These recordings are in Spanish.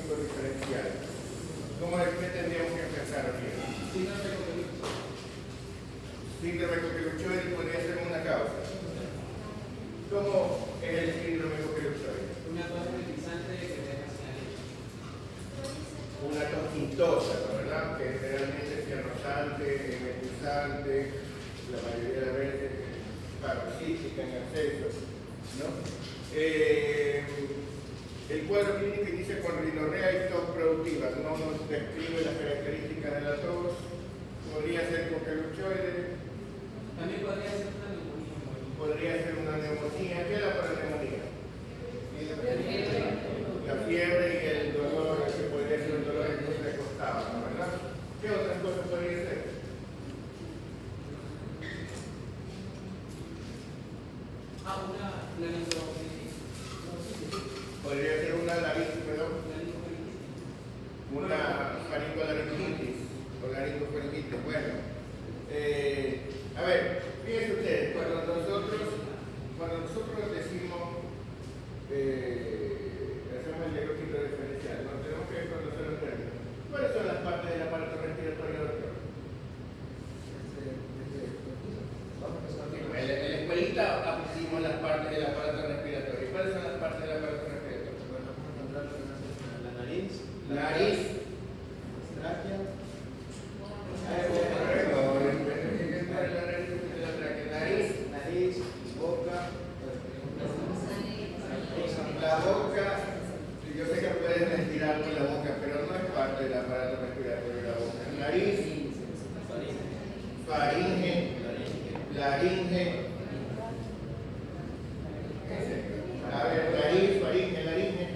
hemolítico diferencial. ¿Cómo es que tendríamos que empezar aquí? Síndrome coqueluchoide podría ser una causa. ¿Cómo es el síndrome coqueluchoide? Una tos energizante que deja sin aliento. Una tos quintosa, ¿no? ¿Verdad? Que generalmente es cianosante, energizante, la mayoría de las veces paroxística en exceso, ¿no? El cuadro clínico inicia con rinorrea y tos productiva, no nos describe las características de la tos, podría ser coqueluchoide, También podría ser una neumonía. podría ser una neumonía. ¿Qué es la neumonía? La fiebre y el dolor, que podría ser un dolor muy recostado, ¿no? ¿Verdad? ¿Qué otras cosas podría ser? Una linfofilitis. Podría ser una laringitis, perdón, una faringolaringitis o laringofaringitis. Bueno, a ver, fíjense ustedes, cuando nosotros decimos, hacemos el diagnóstico diferencial, ¿no? Tenemos que conocer los términos. ¿Cuáles son las partes del aparato respiratorio, doctor? En la escuelita pusimos las partes del aparato respiratorio. ¿Cuáles son las partes del aparato respiratorio? La nariz, Nariz. tráquea, nariz, boca, La boca, yo sé que puedes respirar con la boca, pero no es parte del aparato respiratorio la boca. Nariz, faringe, laringe. A ver, nariz, faringe, laringe.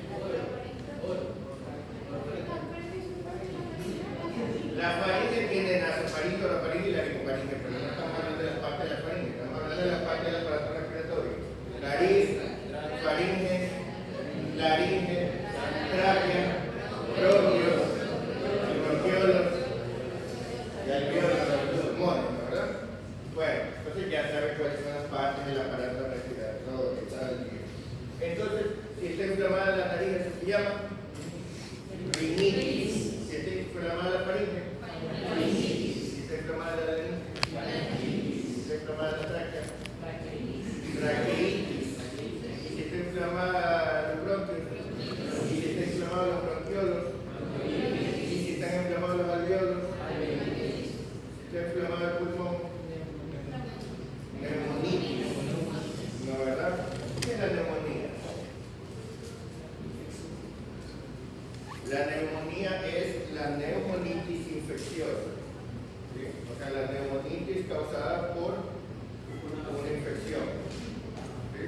La faringe tiene nasofaringe, orofaringe y laringofaringe, pero no estamos hablando de las partes de la faringe, estamos hablando de las partes del aparato respiratorio. Nariz, faringe, laringe, tráquea, bronquios, bronquiolos y alveolos de los pulmones, ¿no? ¿Verdad? Bueno, entonces ya sabes cuáles son las partes del aparato respiratorio y tal. Entonces, si está inflamada la nariz, ¿eso se llama? Rinitis. Si está inflamada la faringe, rinitis. Si está inflamada la laringe, rinitis. Si está inflamada la tráquea, traqueitis. Y si está inflamada los bronquios, y si está inflamado los bronquiolos, y si están inflamados los alveolos, si está inflamado el pulmón, neumonitis. ¿No, verdad? ¿Qué es la neumonía? La neumonía es la neumonitis infecciosa. ¿Sí? O sea, la neumonitis causada por una infección. ¿Sí?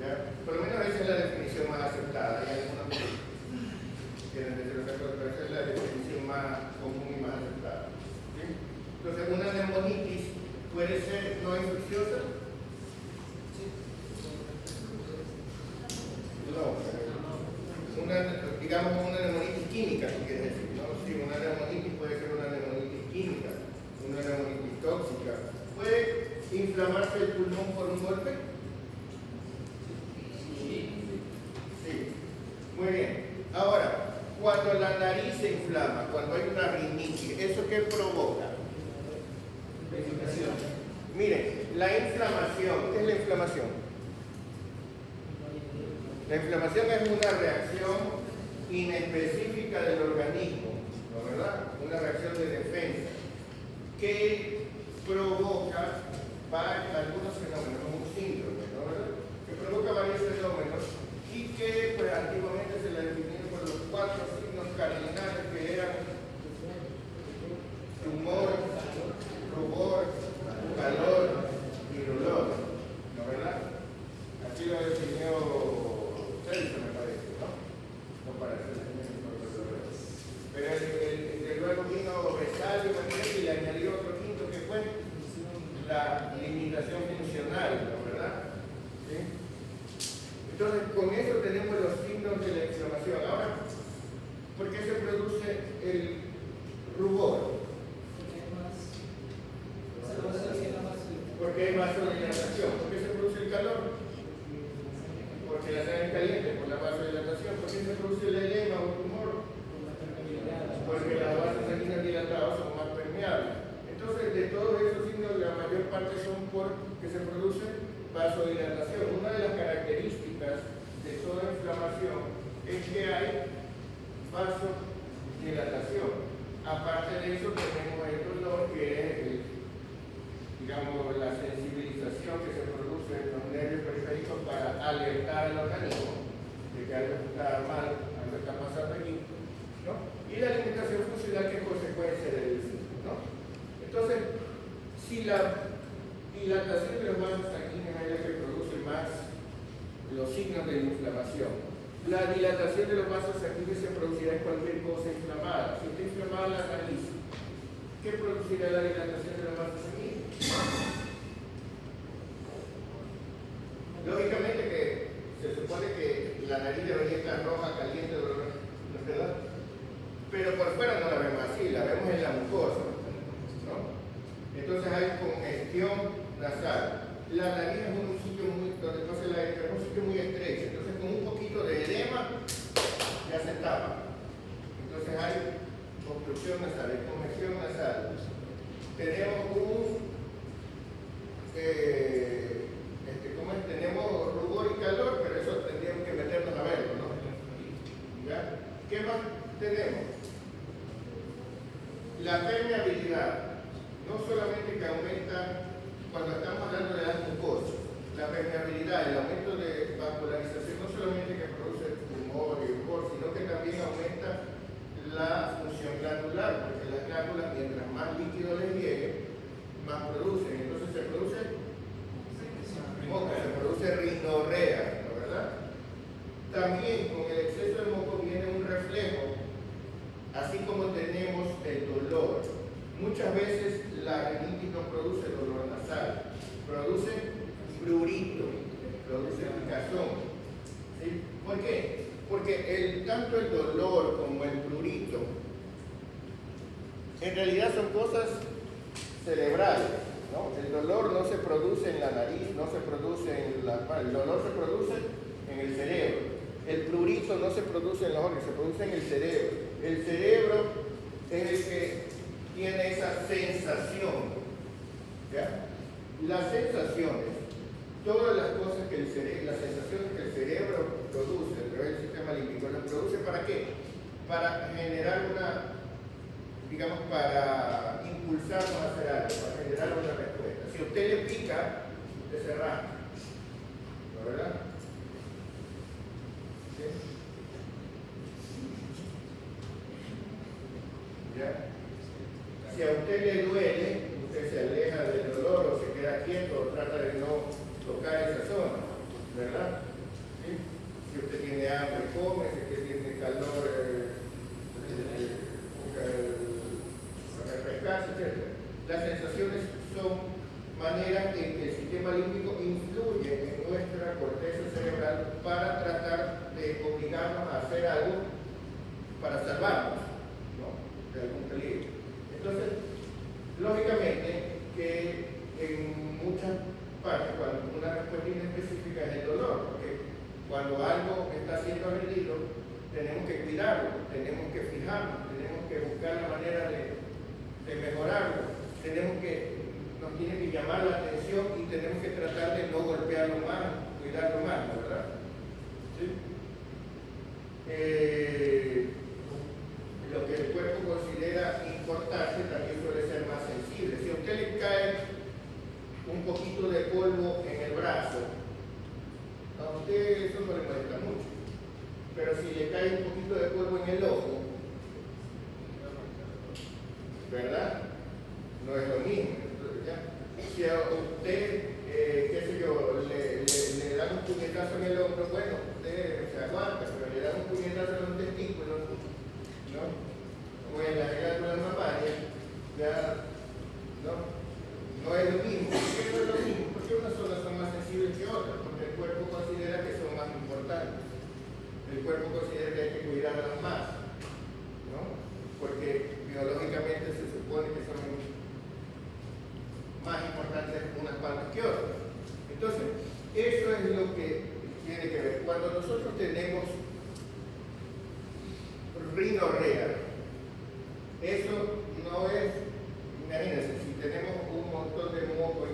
¿Ya? Por lo menos esa es la definición más aceptada. Hay algunos que quieren decir otra cosa, pero esa es la definición más común y más aceptada. ¿Sí? Entonces, una neumonitis puede ser no infecciosa. No, digamos una neumonitis química, si quieres decir, ¿no? Sí, una neumonitis puede ser una neumonitis química, una neumonitis tóxica. ¿Puede inflamarse el pulmón por un golpe? Sí. Muy bien. Ahora, cuando la nariz se inflama, cuando hay una rinitis, ¿eso qué provoca? Miren, la inflamación, ¿qué es la inflamación? La inflamación es una reacción inespecífica del organismo, ¿no, verdad? Una reacción de defensa que provoca algunos fenómenos, como un síndrome, ¿no, verdad? Que provoca varios fenómenos y que pues, antiguamente se le definieron por los 4 signos cardinales que eran tumor, rubor, calor y dolor, ¿no, verdad? Aquí lo definió Celso, me parece, ¿no? No parece. Pero luego vino Vesalio y le añadió otro quinto que fue la limitación funcional, ¿no? ¿Verdad? ¿Sí? Entonces, con eso tenemos los signos de la inflamación. Ahora, ¿por qué se produce el rubor? Porque hay vasodilatación. ¿Por qué se produce el calor? Porque la sangre es caliente por la vasodilatación. ¿Por qué se produce el edema? mayor parte son porque se produce vasodilatación. Una de las características de toda inflamación es que hay vasodilatación. Aparte de eso tenemos el dolor, que es digamos la sensibilización que se produce en los nervios periféricos para alertar al organismo de que algo está mal, algo está pasando aquí, ¿no? Y la alimentación funcional, que es consecuencia del síntoma, ¿no? Entonces, si la dilatación de los vasos sanguíneos es la que produce más los signos de la inflamación, la dilatación de los vasos sanguíneos se producirá en cualquier cosa inflamada. Si está inflamada la nariz, ¿qué producirá la dilatación de los vasos sanguíneos? Lógicamente que se supone que la nariz debería estar roja, caliente, dolorosa, ¿no es verdad? Pero por fuera no la vemos así, la vemos en la mucosa, ¿no? Entonces hay congestión nasal. La nariz es un sitio es un sitio muy estrecho, entonces con un poquito de edema ya se tapa. Entonces hay obstrucción nasal, hay congestión nasal. Tenemos tenemos rubor y calor, pero eso tendríamos que meternos a verlo, ¿no? ¿Ya? ¿Qué más tenemos? La permeabilidad, no solamente que aumenta cuando estamos hablando de las mucosas, la permeabilidad, el aumento de vascularización no solamente que produce tumor y rubor, sino que también aumenta la función glandular, porque las glándulas, mientras más líquido les llegue, más producen. Entonces se produce moco, se produce rinorrea, ¿no, verdad? También con el exceso de moco viene un reflejo, así como tenemos el dolor. Muchas veces la rinitis no produce dolor nasal, produce prurito, produce picazón. ¿Sí? ¿Por qué? Porque tanto el dolor como el prurito en realidad son cosas cerebrales, ¿no? El dolor no se produce en la nariz, no se produce en el dolor se produce en el cerebro. El prurito no se produce en los órganos, se produce en el cerebro. El cerebro es el que tiene esa sensación, ¿ya? Las sensaciones, todas las cosas que las sensaciones que el cerebro produce, a través del sistema límbico, las produce ¿para qué? Para generar digamos, para impulsarnos a hacer algo, para generar una respuesta. Si a usted le pica, usted se rasca, ¿no, verdad? ¿Sí? ¿Ya? Si a usted le duele, usted se aleja del dolor o se queda quieto o trata de no tocar esa zona, ¿verdad? ¿Sí? Si usted tiene hambre, come, si usted tiene calor, refrescarse, etc. Las sensaciones son maneras en que el sistema límbico influye en nuestra corteza cerebral para tratar de obligarnos a hacer algo para salvarnos, ¿no?, de algún peligro. Entonces, lógicamente que en muchas partes, cuando una respuesta inespecífica es el dolor, porque cuando algo está siendo agredido, tenemos que cuidarlo, tenemos que fijarnos, tenemos que buscar la manera de mejorarlo, nos tiene que llamar la atención y tenemos que tratar de no golpearlo más, cuidarlo más, ¿verdad? ¿Sí? Lo que el cuerpo considera importante también suele ser más sensible. Si a usted le cae un poquito de polvo en el brazo, a usted eso no le molesta mucho, pero si le cae un poquito de polvo en el ojo, ¿verdad? No es lo mismo. Entonces, ¿ya? Si a usted, qué sé yo, le dan un puñetazo en el hombro, bueno, usted se aguanta, pero le dan un puñetazo en los testículos, ¿no? O en la glándula mamaria, ya, no es lo mismo. ¿Por qué no es lo mismo? Porque unas zonas son más sensibles que otras, porque el cuerpo considera que son más importantes. El cuerpo considera que hay que cuidarlas más, ¿no? Porque biológicamente se supone que son más importantes unas cuantas que otras. Entonces, eso es lo que tiene que ver. Cuando nosotros tenemos rinorrea, eso no es, imagínense, si tenemos un montón de moco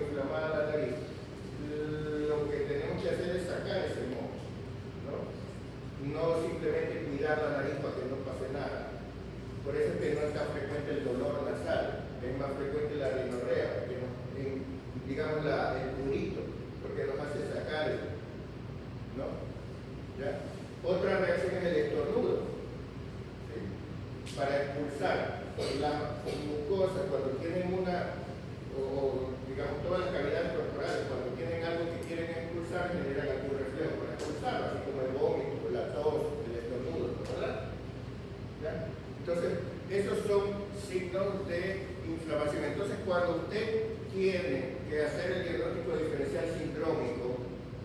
usted tiene que hacer el diagnóstico diferencial sindrómico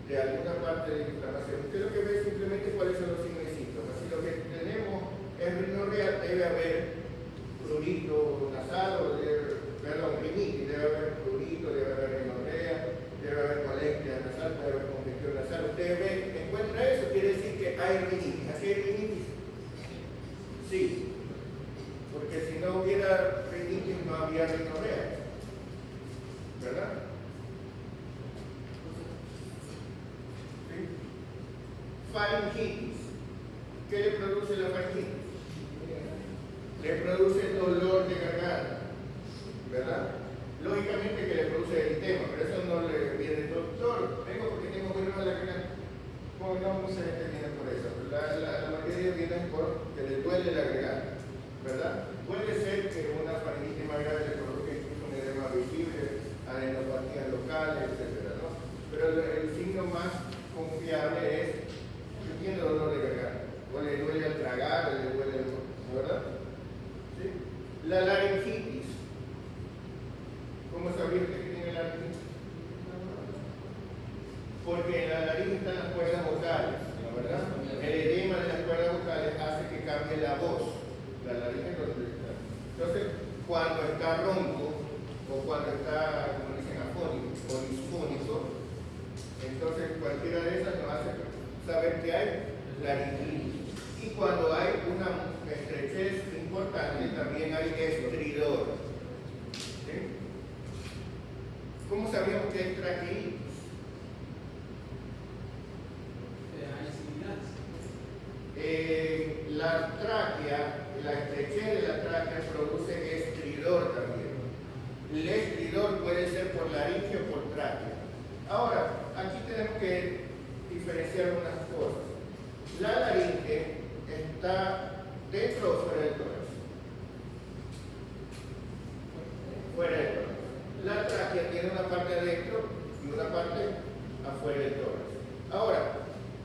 de alguna parte de la inflamación, usted lo que ve es simplemente cuáles son los signos y síntomas. Si lo que tenemos es rinorrea, debe haber prurito nasal, o rinitis, debe haber prurito, debe haber rinorrea, debe haber molestia nasal, debe haber congestión nasal. Usted ve, encuentra eso, quiere decir que hay rinitis. ¿Aquí hay rinitis? Sí, porque si no hubiera rinitis no había rinorrea, ¿verdad? ¿Sí? Faringitis. ¿Qué le produce la faringitis? Le produce dolor de garganta, ¿verdad? Lógicamente que le produce eritema, pero eso no le viene, doctor, vengo porque tengo muy mal la garganta. No mucha gente viene por eso. La mayoría vienen porque le duele la garganta, ¿verdad? Puede ser que una faringitis más grave le produzca incluso un edema visible, adenopatías locales, etcétera, ¿no? Pero el signo más confiable es que tiene dolor de garganta, o le duele al tragar, o le duele, ¿verdad? ¿Sí? La laringitis. ¿Cómo sabía usted que tiene laringitis? Porque en la nariz están las cuerdas vocales, ¿no? ¿Verdad? El edema de las cuerdas vocales hace que cambie la voz. La nariz es donde está. Entonces, cuando está ronco, o cuando está, como dicen, afónico o disfónico, entonces cualquiera de esas nos hace saber que hay laringitis. Y cuando hay una estrechez importante, también hay estridor. ¿Sí? ¿Cómo sabíamos que hay traqueitis? La tráquea, la estrechez de la tráquea produce estridor también. El estridor puede ser por laringe o por tráquea. Ahora, aquí tenemos que diferenciar unas cosas. La laringe está dentro o fuera del tórax. Fuera del tórax. La tráquea tiene una parte adentro y una parte afuera del tórax. Ahora,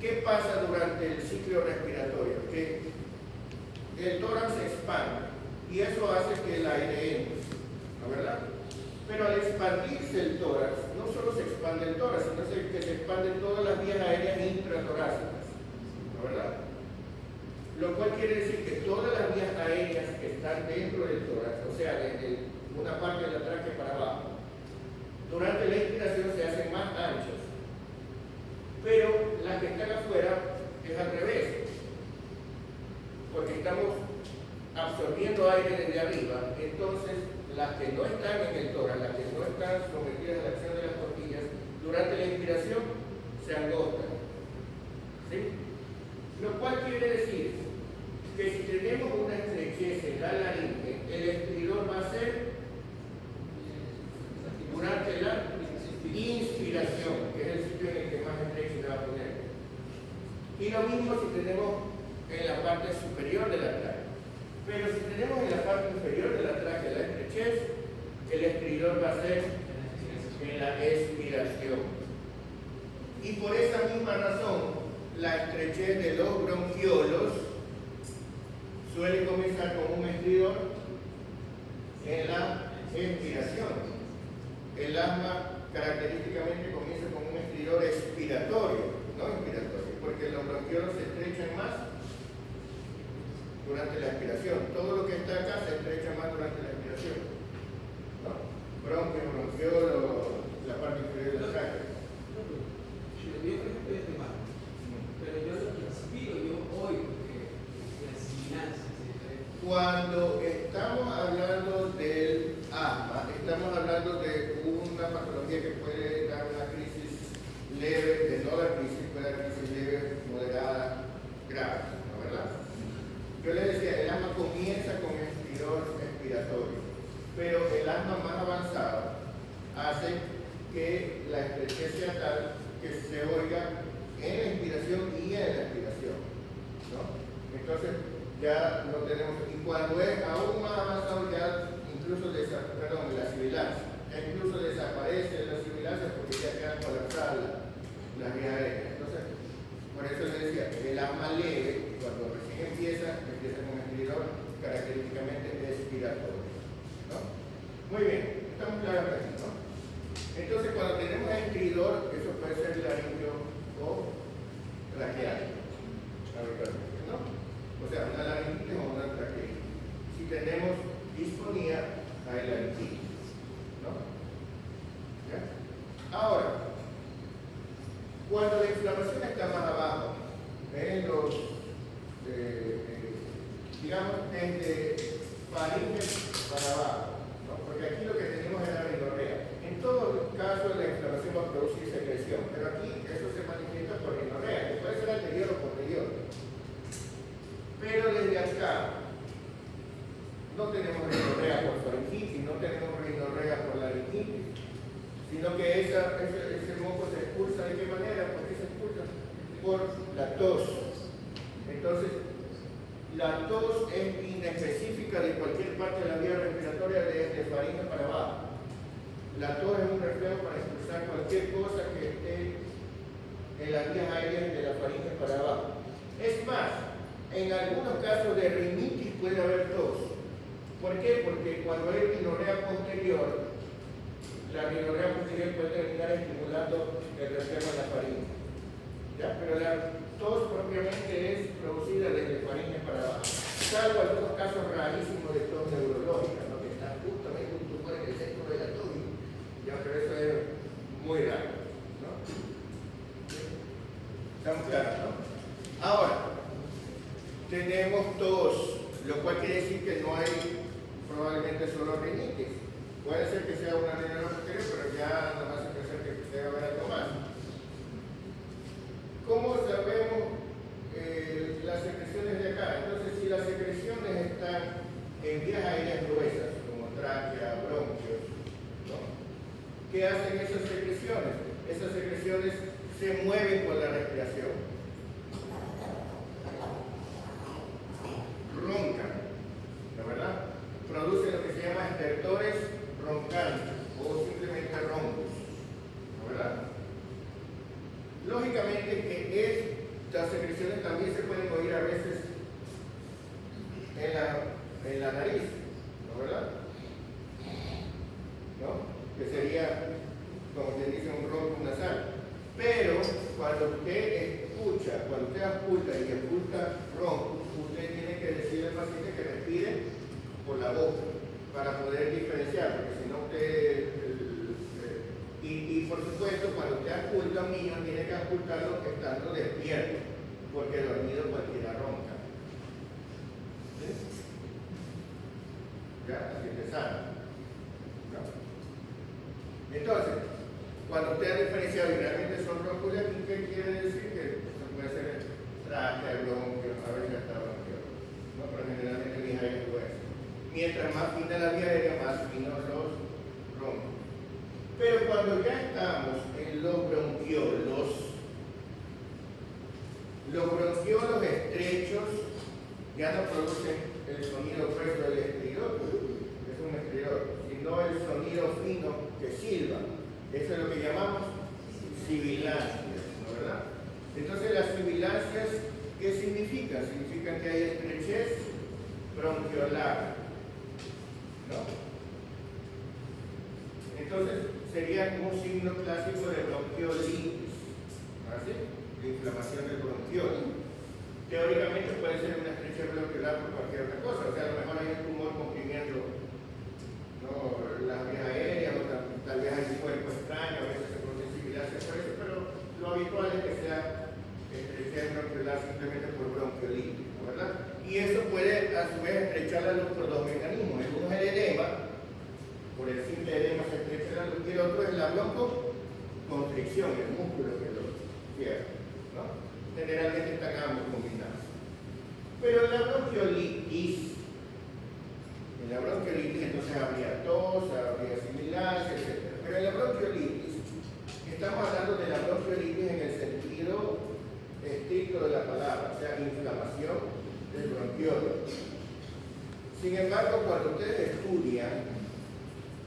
¿qué pasa durante el ciclo respiratorio? Que el tórax se expande y eso hace que el aire entre, ¿no es verdad? Pero al expandirse el tórax, no solo se expande el tórax, sino que se expanden todas las vías aéreas intratorácicas, ¿no es verdad? Lo cual quiere decir que todas las vías aéreas que están dentro del tórax, o sea, desde una parte de la tráquea para abajo, durante la inspiración se hacen más anchas. Pero las que están afuera es al revés, porque estamos absorbiendo aire desde arriba, entonces las que no están en el tórax, las que no están sometidas a la acción de las costillas, durante la inspiración se angostan. ¿Sí? Lo cual quiere decir que si tenemos una estrechez en la laringe, el estridor va a ser durante la inspiración, que es el sitio en el que más estrecho se va a poner. Y lo mismo si tenemos en la parte superior de la tráquea. Pero si tenemos en la parte inferior de la tráquea la estrechez, el estridor va a ser en la expiración. Y por esa misma razón, la estrechez de los bronquiolos suele comenzar con un estridor en la expiración. El asma característicamente comienza con un estridor expiratorio, no inspiratorio, porque los bronquiolos se estrechan más durante la expiración. Todo lo que está acá se estrecha más durante la expiración, ¿no? Bronquio, bronquiolo, la parte inferior de la tráquea. Yo, por ejemplo, estoy mal, pero yo lo que inspiro, yo oigo que la sibilancia. Cuando estamos hablando del asma, estamos hablando de una patología que puede dar una crisis leve, de no dar crisis, puede dar crisis leve, moderada, grave, ¿no es verdad? Yo le decía, el asma comienza con estridor expiratorio, pero el asma más avanzado hace que la estrechez sea tal que se oiga en la inspiración y en la expiración, ¿no? Entonces, ya no tenemos, y cuando es aún más avanzado ya incluso la sibilancia, ya incluso desaparece la sibilancia porque ya quedan colapsadas las vías aéreas. Entonces, por eso les decía, el asma leve, cuando recién empieza con estridor característicamente expiratorio, ¿no? Muy bien, estamos claros. Cuando la inflamación está más abajo, en los, digamos, desde faringe para abajo, ¿no? Porque aquí lo que tenemos es la rinorrea. En todos los casos la inflamación va a producir secreción, pero aquí eso se manifiesta por rinorrea, que puede ser anterior o posterior. Pero desde acá no tenemos rinorrea por faringitis, no tenemos rinorrea por laringitis, sino que ese moco se expulsa. ¿De qué manera? ¿Por qué se expulsa? Por la tos. Entonces, la tos es inespecífica de cualquier parte de la vía respiratoria desde faringe para abajo. La tos es un reflejo para expulsar cualquier cosa que esté en las vías aéreas de la faringe para abajo. Es más, en algunos casos de rinitis puede haber tos. ¿Por qué? Porque cuando hay rinorrea posterior, la rinorrea posterior puede terminar estimulando el reflejo en la faringe. ¿Ya? Pero la tos propiamente es producida desde faringe para abajo. Salvo algunos casos rarísimos de tos neurológica, ¿no? Que están justamente un tumor en el centro de la tos. Ya, pero eso es muy raro, ¿no? ¿Estamos claros, no? Ahora, tenemos tos, lo cual quiere decir que no hay probablemente solo rinitis. Puede ser que sea una rinorrea posterior, pero ya nada más se puede ser que debe haber algo más. ¿Cómo sabemos las secreciones de acá? Entonces, si las secreciones están en vías aéreas gruesas, como tráquea, bronquios, ¿no? ¿Qué hacen esas secreciones? Esas secreciones se mueven con la respiración. Roncan, ¿no verdad? Producen lo que se llama estertores roncantes o simplemente roncos, ¿no verdad? Lógicamente que estas secreciones también se pueden oír a veces en la nariz, ¿no verdad? ¿No? Que sería, como quien dice, un ronco nasal. Pero cuando usted escucha, cuando usted ausculta y ausculta ronco, usted tiene que decirle al paciente que respire por la boca para poder diferenciar, porque si no usted... Y por supuesto, cuando usted ausculta a un niño, tiene que auscultarlo estando despierto, porque dormido cualquiera ronca. ¿Sí? Ya, así que sabe. ¿No? Entonces, cuando usted ha diferenciado y realmente son roncos, ¿qué quiere decir? Que eso puede ser tráquea, bronquio, a veces hasta bronquio, ¿no? Pero generalmente vía aérea gruesa. Mientras más fina la vía aérea, más finos los roncos. Pero cuando ya estamos en los bronquiolos estrechos ya no producen el sonido grueso del estridor, es un estridor, sino el sonido fino que silba. Eso es lo que llamamos sibilancias, ¿no verdad? Entonces las sibilancias, ¿qué significan? Significan que hay estrechez bronquiolar, ¿no? Entonces sería un signo clásico de bronquiolitis, ¿así? De inflamación del bronquiolo. Teóricamente puede ser una estrechez bronquiolar por cualquier otra cosa, o sea, a lo mejor hay un tumor comprimiendo, ¿no?, las vías aéreas, o tal vez hay un cuerpo extraño, a veces se producen sibilancias por eso, pero lo habitual es que sea estrechez bronquiolar simplemente por bronquiolitis, ¿no verdad? Y eso puede a su vez estrechar la luz por dos mecanismos. Uno es el edema, por el simple edema se estrecha la luz, y el otro es la broncoconstricción, el músculo que lo cierra, ¿no? Generalmente están ambos combinados. Pero en la bronquiolitis entonces habría tos, habría sibilancia, etc. Pero en la bronquiolitis, estamos hablando de la bronquiolitis en el sentido estricto de la palabra, o sea, inflamación del bronquiolo. Sin embargo, cuando ustedes estudian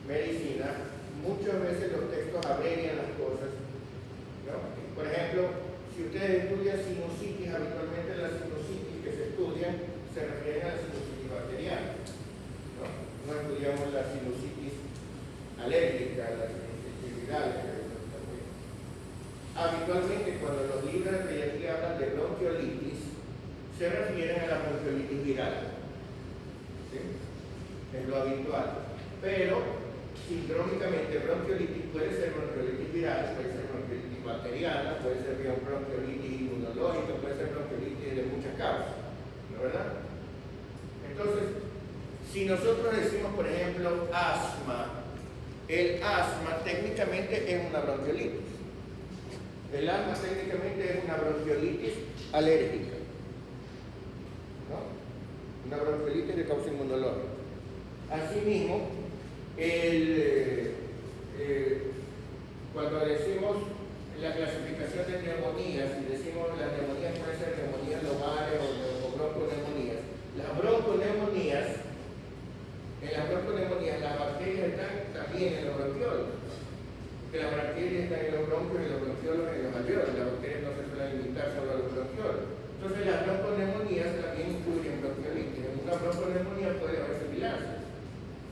medicina, muchas veces los textos abrevian las cosas, ¿no? Por ejemplo, si ustedes estudian sinusitis, habitualmente las sinusitis que se estudian se refieren a la sinusitis bacteriana, ¿no? No estudiamos la sinusitis alérgica, la sinusitis viral, habitualmente cuando los libros de pediatría hablan de bronquiolitis, se refieren a la bronquiolitis viral, ¿sí? Es lo habitual. Pero, sindrómicamente, bronquiolitis puede ser bronquiolitis viral, puede ser bronquiolitis bronquiolitis bacteriana, puede ser bronquiolitis inmunológica, puede ser bronquiolitis de muchas causas, ¿no es verdad? Entonces, si nosotros decimos, por ejemplo, asma, el asma técnicamente es una bronquiolitis. El asma técnicamente es una bronquiolitis alérgica, ¿no? Una bronquiolitis de causa inmunológica. Asimismo, cuando decimos la clasificación de neumonías y decimos las neumonías pueden ser neumonías lobales o bronconeumonías, las bronconeumonías, en las bronconeumonías las bacterias están también en los bronquiolos, que las bacterias están en los bronquios, en los bronquiolos, en los alveolos, las bacterias no se suelen limitar solo a los bronquiolos. Entonces las bronconeumonías también incluyen bronquiolitis. En una bronconeumonía puede haber sibilancia.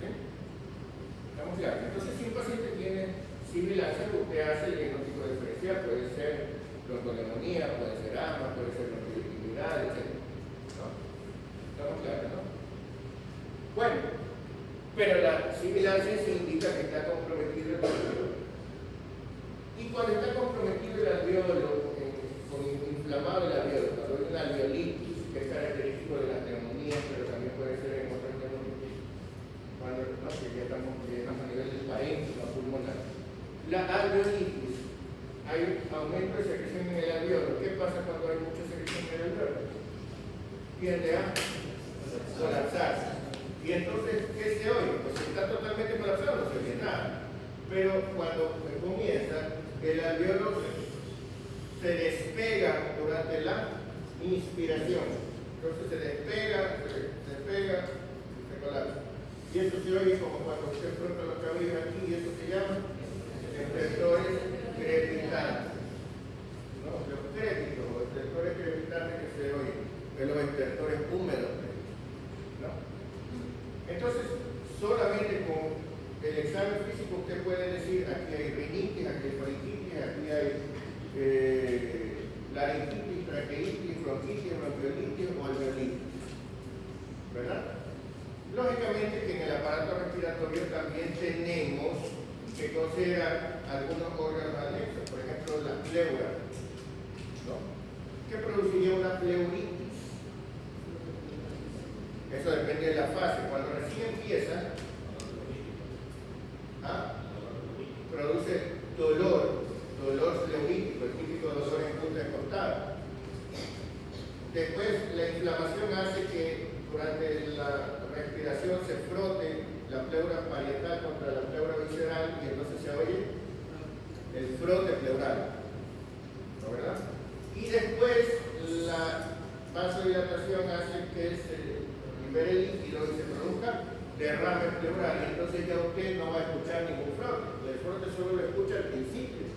¿Sí? ¿Estamos claros? Entonces si un paciente tiene sibilancia, usted hace el diagnóstico diferencial, puede ser bronconeumonía, puede ser asma, puede ser bronquiolitis viral, etc. ¿No? ¿Estamos claros, no? Bueno, pero la sibilancia se indica que está comprometido el alveolo. Y cuando está comprometido el alveolo, con inflamado el alveolo, cuando hay una alveolitis, que es característico de las neumonías, pero también puede ser en otras neumonías, cuando no, que ya estamos a nivel del parénquima pulmonar. La alveolitis, hay aumento de secreción en el alveolo. ¿Qué pasa cuando hay mucha secreción en el alveolo? Tiende a colapsarse. Y entonces, ¿qué se oye? Pues si está totalmente colapsado, no se oye nada. Pero cuando comienza, el alveolo se despega durante la inspiración. Entonces se despega, y se colapsa. Y eso se oye como cuando usted frota los cabellos aquí, y eso se llama estertores crepitantes. ¿No? Los crépitos o estertores crepitantes que se oyen, de los estertores húmedos. ¿No? Entonces, solamente con el examen físico usted puede decir aquí hay rinitis, aquí hay faringitis, aquí hay laringitis, traqueitis, bronquitis, bronquiolitis o alveolitis. ¿Verdad? Lógicamente que en el aparato respiratorio también tenemos que considerar algunos órganos anexos, por ejemplo la pleura, ¿no? ¿Qué produciría una pleuritis? Eso depende de la fase. Cuando recién empieza, produce dolor pleurítico, el típico dolor en punta de costado. Después la inflamación hace que durante la respiración se frote la pleura parietal contra la pleura visceral y entonces se oye el frote pleural, ¿no, verdad? Y después la vasodilatación hace que se libere el líquido y se produzca derrame pleural, y entonces ya usted no va a escuchar ningún frote. El frote solo lo escucha al principio,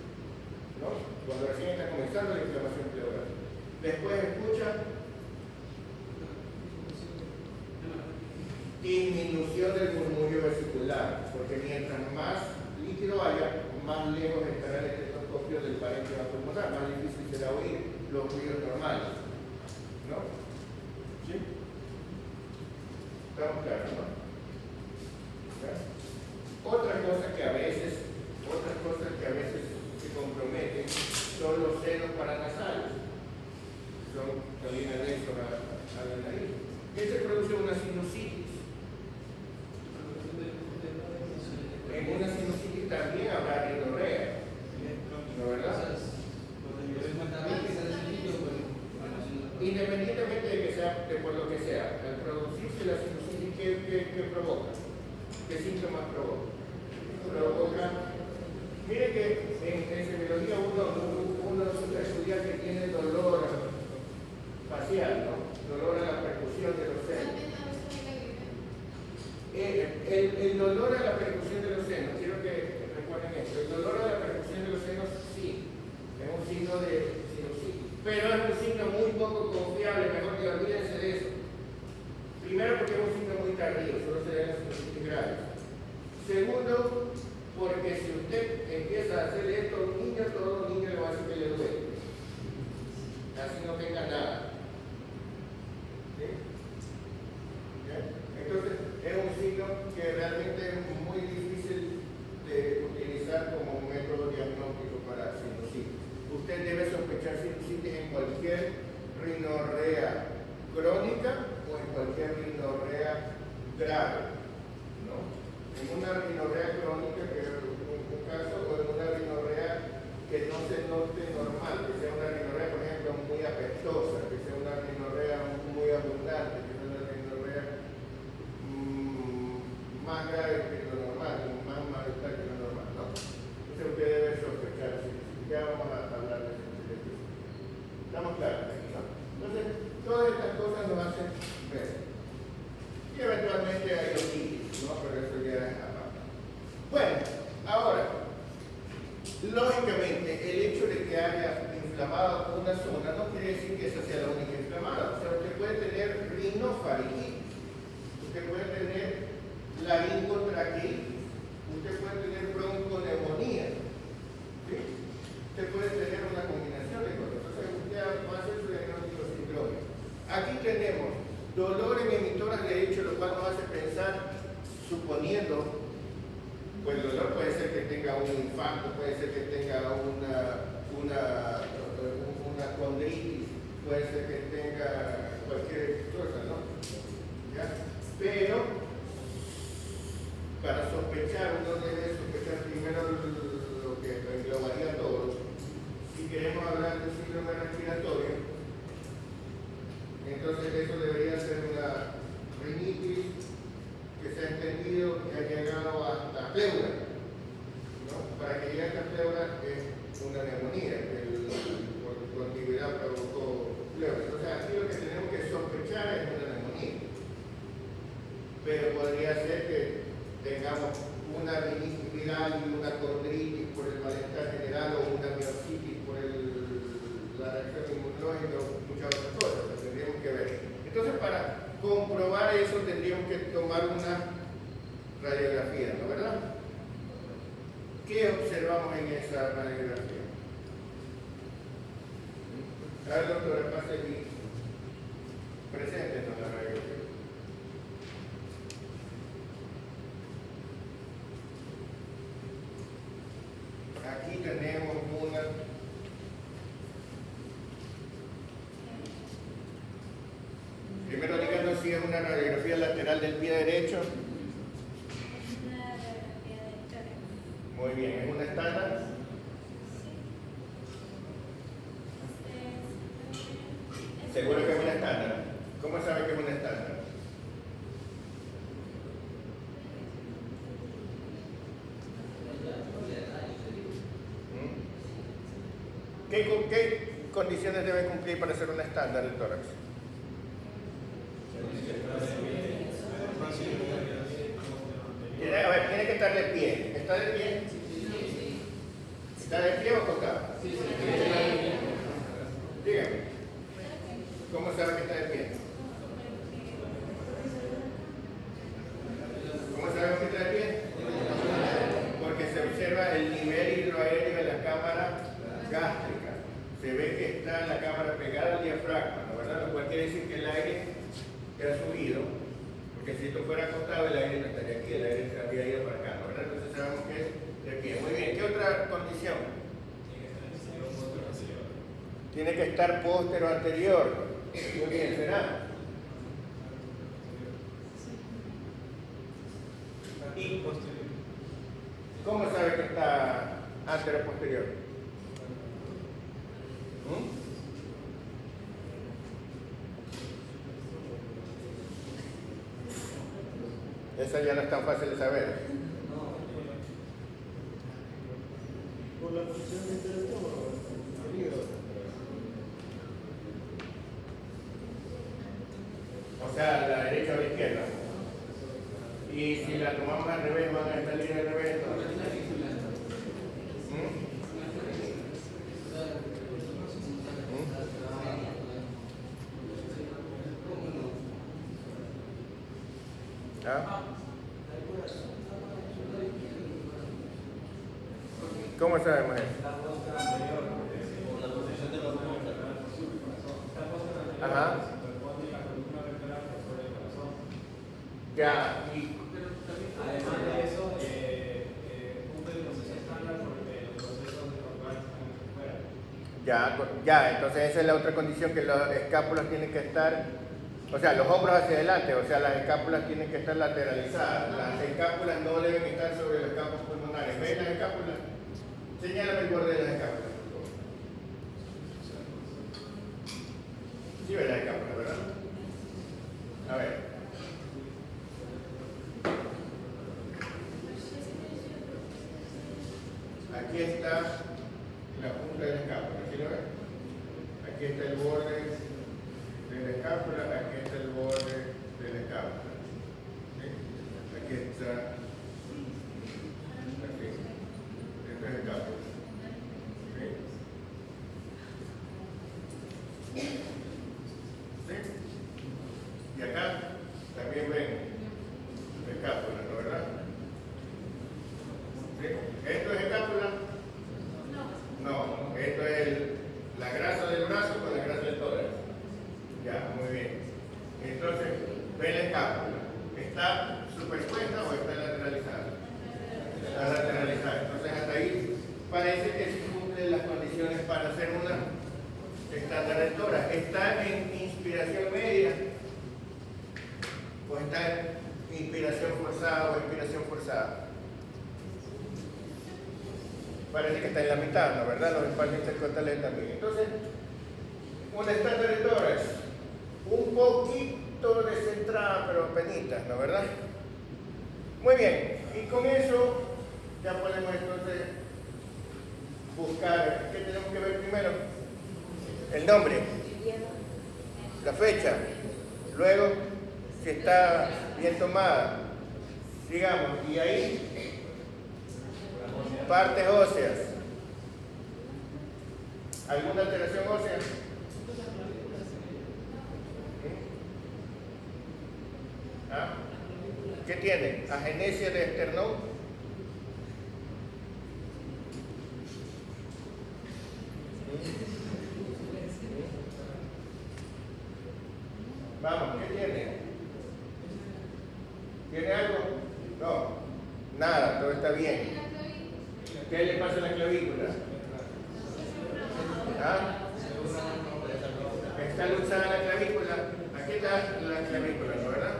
¿no? Cuando recién está comenzando la inflamación pleural. Después escucha disminución del murmullo vesicular, porque mientras más líquido haya, más lejos estará el estetoscopio del parénquima pulmonar, más difícil será oír los ruidos normales, ¿no? ¿Sí? ¿Estamos claros, no? Otras cosas que a veces se comprometen son los senos paranasales, son también anexos a la nariz. ¿Qué se produce una sinusitis? En una sinusitis también habrá rinorrea, ¿no, verdad? Independientemente de que sea, de por lo que sea, al producirse la sinusitis, ¿qué provoca? ¿Qué síntomas provoca? Mire que en semiología uno resulta estudiar que tiene dolor facial, ¿no? Dolor a la percusión de los senos. El dolor a la percusión de los senos, quiero que recuerden esto, el dolor a la percusión de los senos sí, es un signo de sinusitis, pero es un signo muy poco confiable, mejor que olvídense de eso. Primero porque es un signo muy tardío, solo se dan las sinusitis graves. Segundo, porque si usted empieza a hacer esto a un niño, todo niño le va a decir que le duele. Así no tenga nada. ¿Sí? Entonces, es un signo que realmente es muy difícil de utilizar como método diagnóstico para sinusitis. Lógicamente, el hecho de que haya inflamado una zona no quiere decir que esa sea la única inflamada. O sea, usted puede tener rinofaringitis, usted puede tener laringotraqueitis, usted puede tener bronconeumonía, ¿sí? Usted puede tener una combinación de cosas. Entonces, usted hace su diagnóstico sindrómico. Aquí tenemos dolor en emitoras de derecho, lo cual nos hace pensar, suponiendo, pues el dolor puede ser que tenga un infarto, puede ser que tenga una condritis, puede ser que tenga cualquier cosa, ¿no? ¿Ya? Pero, para sospechar, uno debe sospechar primero lo que englobaría todo. Si queremos hablar de síndrome respiratorio, entonces eso debería ser una rinitis que se ha entendido que ha llegado hasta pleura, ¿no? Para que llegue hasta pleura es una neumonía, por continuidad provocó pleura. Entonces aquí lo que tenemos que sospechar es una neumonía, pero podría ser que tengamos una rinitis viral y una condritis por el malestar general o una miositis por la reacción inmunológica o muchas otras cosas, lo tendríamos que ver. Entonces, para comprobar eso tendríamos que tomar una radiografía, ¿no verdad? ¿Qué observamos en esa radiografía? A ver, doctora, pase aquí. Preséntenos la radiografía. Aquí tenemos una. Primero díganos si es una radiografía lateral del pie derecho. Muy bien, ¿es una estándar? ¿Seguro que es una estándar? ¿Cómo sabe que es una estándar? ¿Qué condiciones debe cumplir para ser una estándar el tórax? A ver, tiene que estar de pie. ¿Está de pie? ¿Está de pie o acostado? Sí. Dígame. ¿Cómo sabe que está de pie? ¿Cómo sabemos que está de pie? Porque se observa el nivel hidroaéreo de la cámara gástrica. Se ve que está la cámara pegada al diafragma, ¿no verdad? Lo cual quiere decir que el aire ha subido, porque si esto fuera acostado el aire no estaría aquí, el aire se habría ido para acá, ¿no verdad? Entonces sabemos que es de pie. Muy bien, ¿qué otra condición? Tiene que estar póstero anterior. Muy bien, ¿será? ¿Y cómo sabe que está antero posterior? Esa ya no es tan fácil de saber. Por la posición del estómago, el hígado. O sea, la derecha o la izquierda. Y si la tomamos al revés, van a salir al revés. ¿Ah? ¿Cómo sabemos eso? Ajá. Ya, y además de eso, cumple el proceso estándar porque los procesos de control están fuera. ya, entonces esa es la otra condición, que los escápulas tienen que estar, o sea, los hombros hacia adelante, o sea, las escápulas tienen que estar lateralizadas. Las escápulas no deben estar sobre los campos pulmonares. ¿Ven las escápulas? Señálame el borde de las escápulas. Sí, ven las escápulas, ¿verdad? A ver. Aquí está la punta de la escápula, ¿sí lo ven? Aquí está el borde de la escápula, aquí está el borde de la escápula. ¿Sí? Aquí está, aquí, esta es la escápula. parece que sí cumple las condiciones para ser una estándar rectora. ¿Está en inspiración media? ¿O está en inspiración forzada o expiración forzada? Parece que está en la mitad, ¿no? ¿Verdad? Los espacios intercostales también. Entonces, una estándar rectora es un poquito descentrada, pero penitas, ¿no? ¿Verdad? Muy bien. Y con eso ya podemos entonces buscar, ¿qué tenemos que ver primero? El nombre, la fecha, luego si está bien tomada, sigamos, y ahí partes óseas, ¿alguna alteración ósea? ¿Ah? ¿Qué tiene? Agenesia de esternón. Vamos, ¿qué tiene? ¿Tiene algo? No, nada, todo está bien. ¿Qué le pasa a la clavícula? ¿Ah? ¿Está luxada la clavícula? Aquí está la clavícula, ¿no, verdad?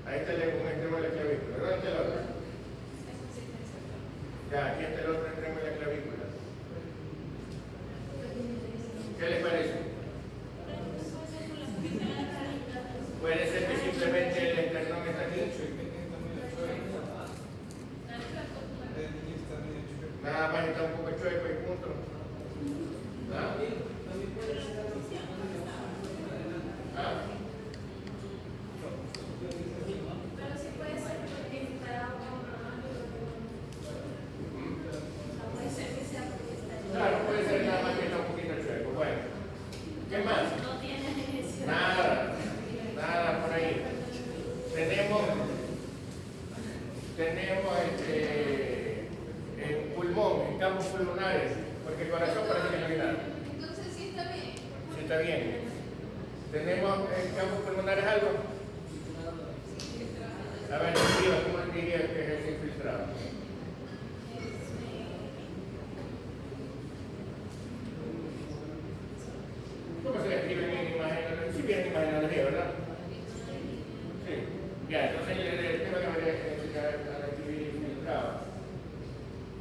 Ahí está un extremo de la clavícula. ¿Dónde está el otro? Ya, aquí está el otro extremo de la clavícula. ¿Qué les parece? Puede ser que simplemente el esternón está aquí. Nada más está un poco chueco y punto. ¿Ah? ¿Ah? Claro, puede ser nada más que está un poquito chueco. Bueno, ¿qué más? Nada, nada por ahí. Tenemos el pulmón, en campos pulmonares, porque el corazón parece que no hay nada. Entonces sí está bien. Sí, está bien. ¿Tenemos en campos pulmonares algo? A ver, escriba, ¿cómo diría que es el infiltrado? ¿Cómo se le escribe en imagenología? Sí, bien en imagenología, ¿verdad? Sí. Ya, entonces el tema que me voy a enseñar a escribir infiltrado.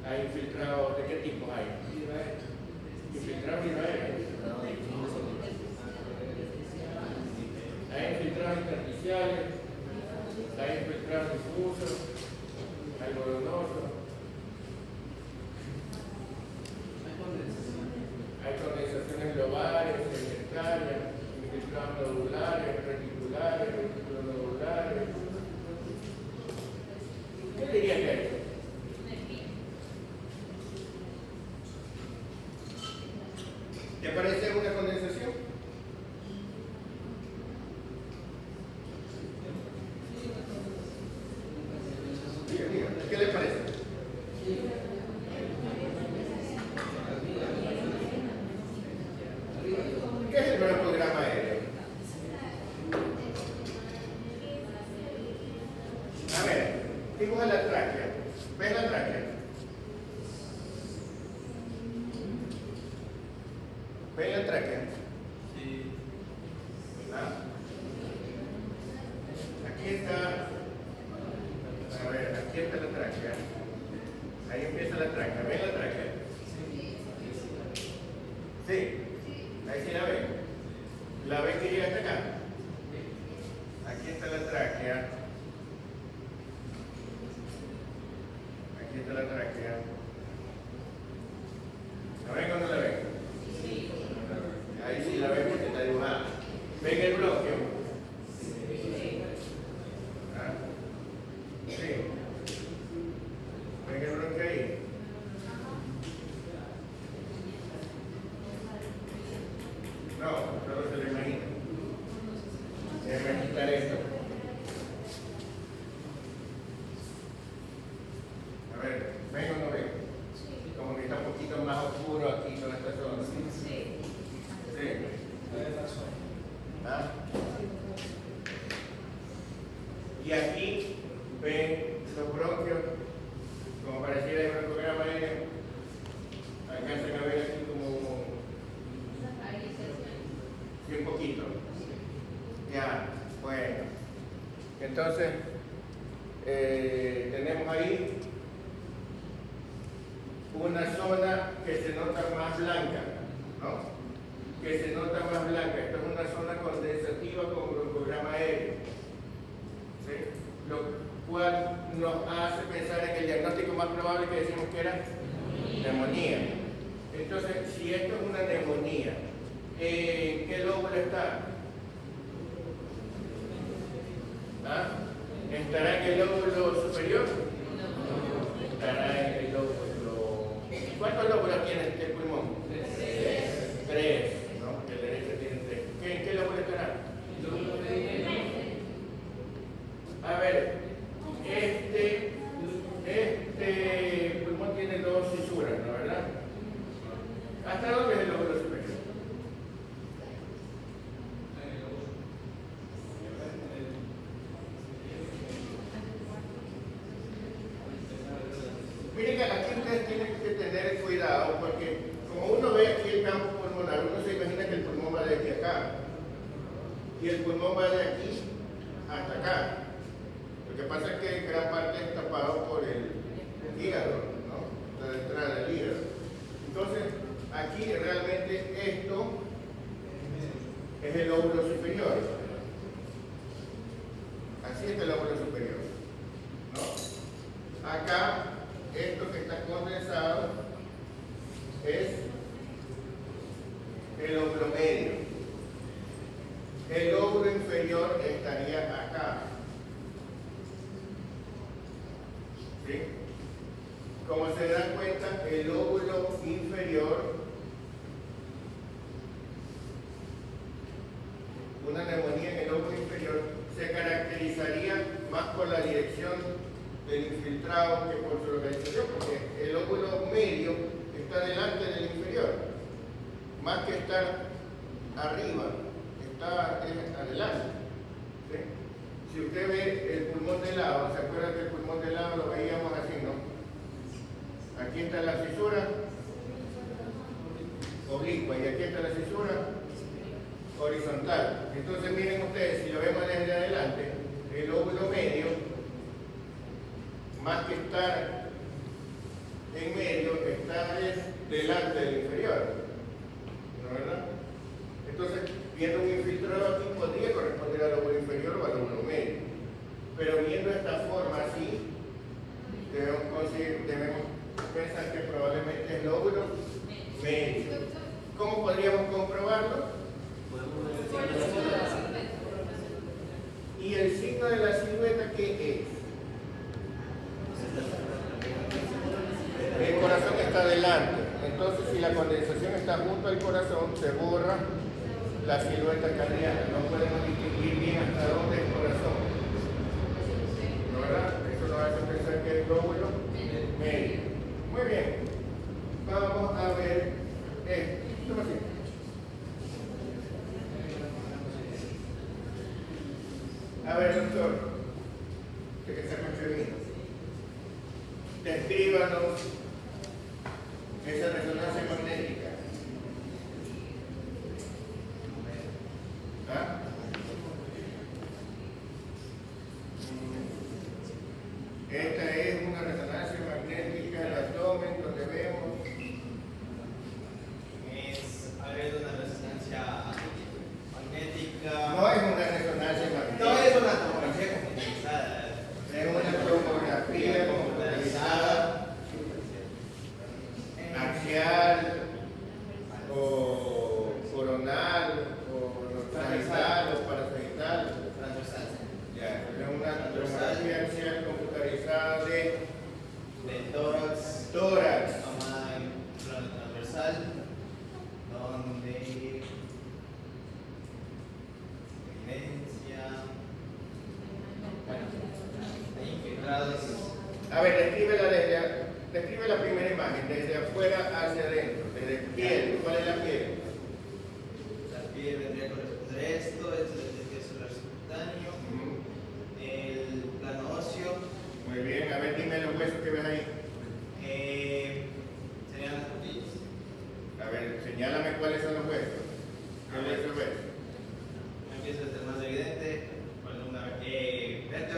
¿Hay infiltrados de qué tipo hay? Infiltrados israelíes. Hay infiltrados intersticiales, hay infiltrados difusos, algodonosos, hay condensaciones globales, segmentarias, infiltrados nodulares, reticulares, reticulonodulares. ¿Qué diría que hay? ¿Te parece una condensación? Diga, ¿qué le parece? ¿Qué es el broncoderma aéreo? A ver, dibuja la tráquea. ¿Ves la tráquea? ¿Ves la tráquea? Sí. ¿Ah? Aquí está. A ver, aquí está la tráquea. Ahí empieza la tráquea. ¿Ven la tráquea? Sí. Ahí sí la ven. ¿La ven que llega hasta acá? Aquí está la tráquea. Aquí está la tráquea. ¿La ven o no la ven? Ahí sí la ven porque está dibujada. ¿Ven el bronquio? ¿Ah? Sí. ¿Ven el bronquio ahí? No, solo se lo imagina. Déjenme quitar esto. A ver, ¿ven o no ven? Entonces, tenemos ahí una zona que se nota más blanca, ¿no? Que se nota más blanca. Esta es una zona condensativa con broncograma aéreo, ¿sí? Lo cual nos hace pensar en que el diagnóstico más probable que decimos que era neumonía. Entonces, si esto es una neumonía, ¿en qué lóbulo está? ¿Ah? ¿Estará en el lóbulo superior? Estará en el lóbulo. ¿Cuántos lóbulos tiene este pulmón? Tres, ¿no? El derecho tiene tres. ¿En qué lóbulo estará? A ver, este pulmón tiene dos fisuras, ¿no? ¿Verdad? ¿Hasta dónde es el lóbulo superior? Miren que aquí ustedes tienen que tener cuidado porque como uno ve aquí el campo pulmonar, uno se imagina que el pulmón va de aquí a acá y el pulmón va de aquí hasta acá. Lo que pasa es que gran parte es tapado por el hígado, ¿no? La entrada del hígado. Entonces, aquí realmente esto es el lóbulo superior. Así es el lóbulo superior, ¿no? Acá, esto que está condensado es el lóbulo medio. El lóbulo inferior estaría acá. ¿Sí? Como se dan cuenta, el lóbulo inferior, una neumonía en el lóbulo inferior, se caracterizaría más por la dirección del infiltrado que por su localización, porque el lóbulo medio está delante del inferior, más que estar arriba, está adelante. ¿Sí? Si usted ve el pulmón de lado, ¿se acuerdan que el pulmón de lado lo veíamos así, no? Aquí está la fisura oblicua y aquí está la fisura horizontal. Entonces miren ustedes, si lo vemos desde adelante, el lóbulo medio, más que estar en medio, está delante del inferior, ¿no es verdad? Entonces, viendo un infiltrado aquí podría corresponder al lóbulo inferior o al lóbulo medio, pero viendo esta forma así, debemos pensar que probablemente es lóbulo medio. ¿Cómo podríamos comprobarlo? ¿Y el signo de la silueta qué es? El corazón está delante, entonces si la condensación está junto al corazón, se borra la silueta cardíaca, no podemos distinguir bien hasta dónde es el corazón, ¿no verdad? Eso nos hace pensar que es lóbulo medio. Muy bien, vamos a ver esto. ¿Cómo así? A ver, doctor, que está confundido. Descríbanos esa resonancia magnética. ¿Ah? Esta es una resonancia magnética del abdomen donde vemos. Es algo de una resonancia magnética. No es una resonancia magnética. No es una tomografía computarizada. Es una tomografía computarizada, axial, o coronal, o sagital, o parasagital. Transversal. Ya, es una tomografía axial computarizada de tórax. tórax. Toma en plano transversal. Donde. Evidencia. Bueno, hay infiltrados. A ver, describe la primera imagen, desde afuera hacia adentro, desde piel. ¿Cuál es la piel? La piel vendría a corresponder a esto, es el tejido solar subcutáneo. El plano óseo. Muy bien, a ver, dime los huesos que ves ahí. Serían las costillas. A ver, señálame cuáles son los huesos. ¿Qué huesos ves? Empiezo desde el más evidente, columna vértebra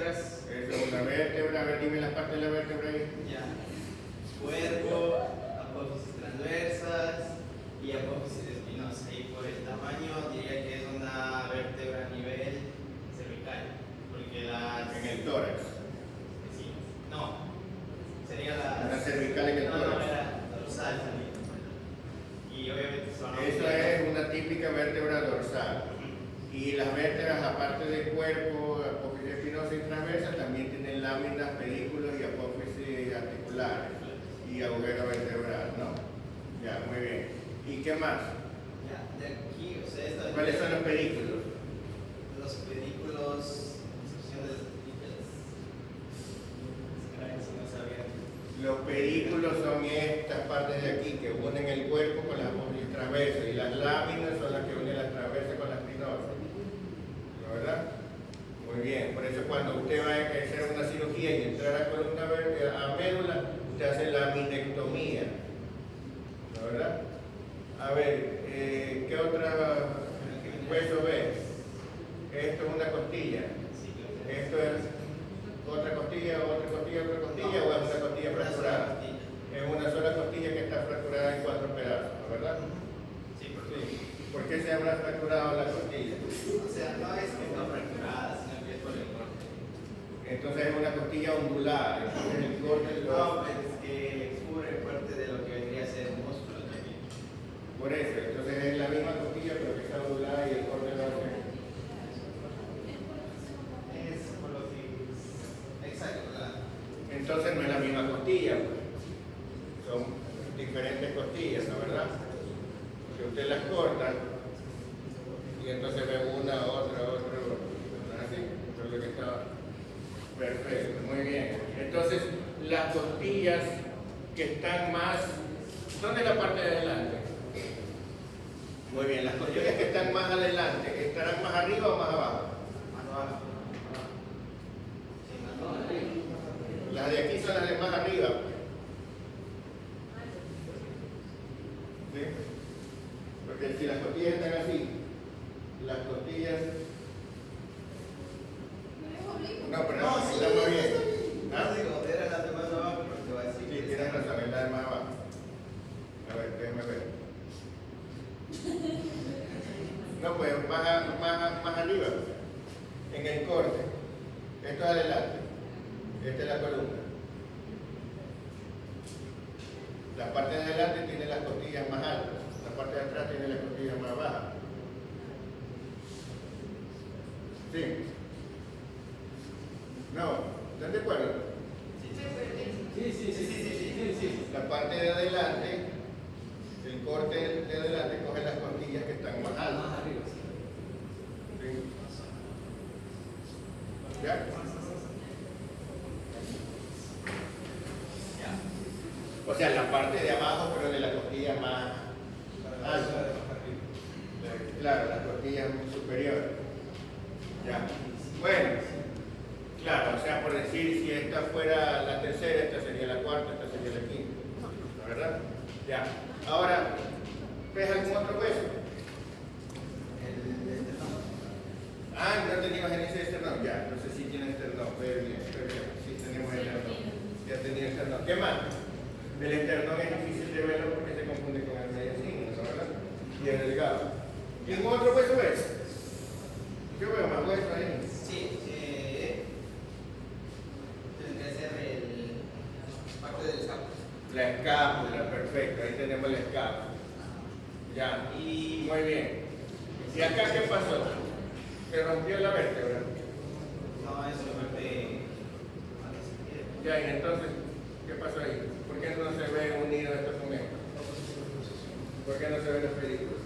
cuerpo, apófisis transversas y apófisis espinosa. Y por el tamaño diría que es una vértebra a nivel cervical, porque En el tórax. sí, no, sería La cervical en el no, tórax. era dorsal también. Y obviamente son Esa es una típica vértebra dorsal. Y las vértebras, aparte del cuerpo, apófisis espinosa y transversa, también tienen láminas, pedículos y apófisis articulares y agujero vertebral, ¿no? Ya, muy bien. ¿Y qué más? Ya, de aquí, o sea, esta ¿Cuáles son los pedículos? Los pedículos, sección de las pedículos. Caray, si no sabía. Los pedículos son estas partes de aquí que unen el cuerpo con las apófisis transversas y las láminas son las que unen las transversas con las espinosas. ¿No, verdad? Muy bien. Por eso cuando usted va a hacer una cirugía y entrar a columna a médula, usted hace la laminectomía. ¿No, verdad? A ver, ¿qué otra hueso ves? Esto es una costilla. Esto es otra costilla, otra costilla, otra costilla, o es una costilla fracturada. Es una sola costilla que está fracturada en 4 pedazos, ¿no, verdad? Sí, porque, Sí. ¿Por qué se habrá fracturado la costilla? o sea, no es que está fracturada, sino que es por el corte. Entonces es una costilla ondulada, entonces el corte lo... No, pues es que cubre parte de lo que vendría a ser músculo también. Por eso, entonces es la misma costilla pero que está ondulada y el corte lo hace... Es por lo que. Exacto, ¿verdad? Entonces no es la misma costilla, pues. Son diferentes costillas, ¿no, verdad? Que usted las corta y entonces ve una, otra, así. Eso es lo que está perfecto, muy bien. Entonces, las costillas que están más... ¿Dónde es la parte de adelante? Muy bien, las costillas que están más adelante, ¿estarán más arriba o más abajo? Más abajo. Sí, más abajo. Las de aquí son las de más arriba. ¿Sí? Porque si las costillas están así, las costillas... No, pero no, sí, está muy bien. No ¿Ah? digo, era la de más abajo porque va a decir. Sí, tienes razón, es la de más abajo. A ver, déjame ver. No, pues más arriba, en el corte. Esto es adelante. Esta es la columna. La parte de adelante tiene las costillas más altas. La parte de atrás tiene las costillas más bajas. ¿Sí? No, ¿están de acuerdo? Sí. La parte de adelante, el corte de adelante coge las costillas que están más altas. Más arriba, sí. ¿Sí? ¿Ya? O sea, la parte de abajo, pero de la costilla más alta. Claro, la costilla superior. Ya. Bueno, claro, o sea, por decir, si esta fuera la tercera, esta sería la cuarta, esta sería la quinta. ¿La verdad? Ya. Ahora, ¿ves algún otro hueso? Ah, no teníamos en ese esternón. Ya, entonces sí tiene esternón. Bien. Sí tenemos esternón. Ya tenía esternón. ¿Qué más? El esternón es difícil de verlo porque se confunde con el mediastino, ¿no, verdad? Y el delgado. ¿Y algún otro hueso ves? Yo veo más hueso ahí. Sí, tendría que ser el parte del escapo. La escápula, perfecto. Ahí tenemos la escápula. Ya, y muy bien. ¿Y acá qué pasó? Se rompió la vértebra. No, eso parte. Ya, y entonces, ¿qué pasó ahí? ¿Por qué no se ve unido estos momentos? ¿Por qué no se ven los pedículos?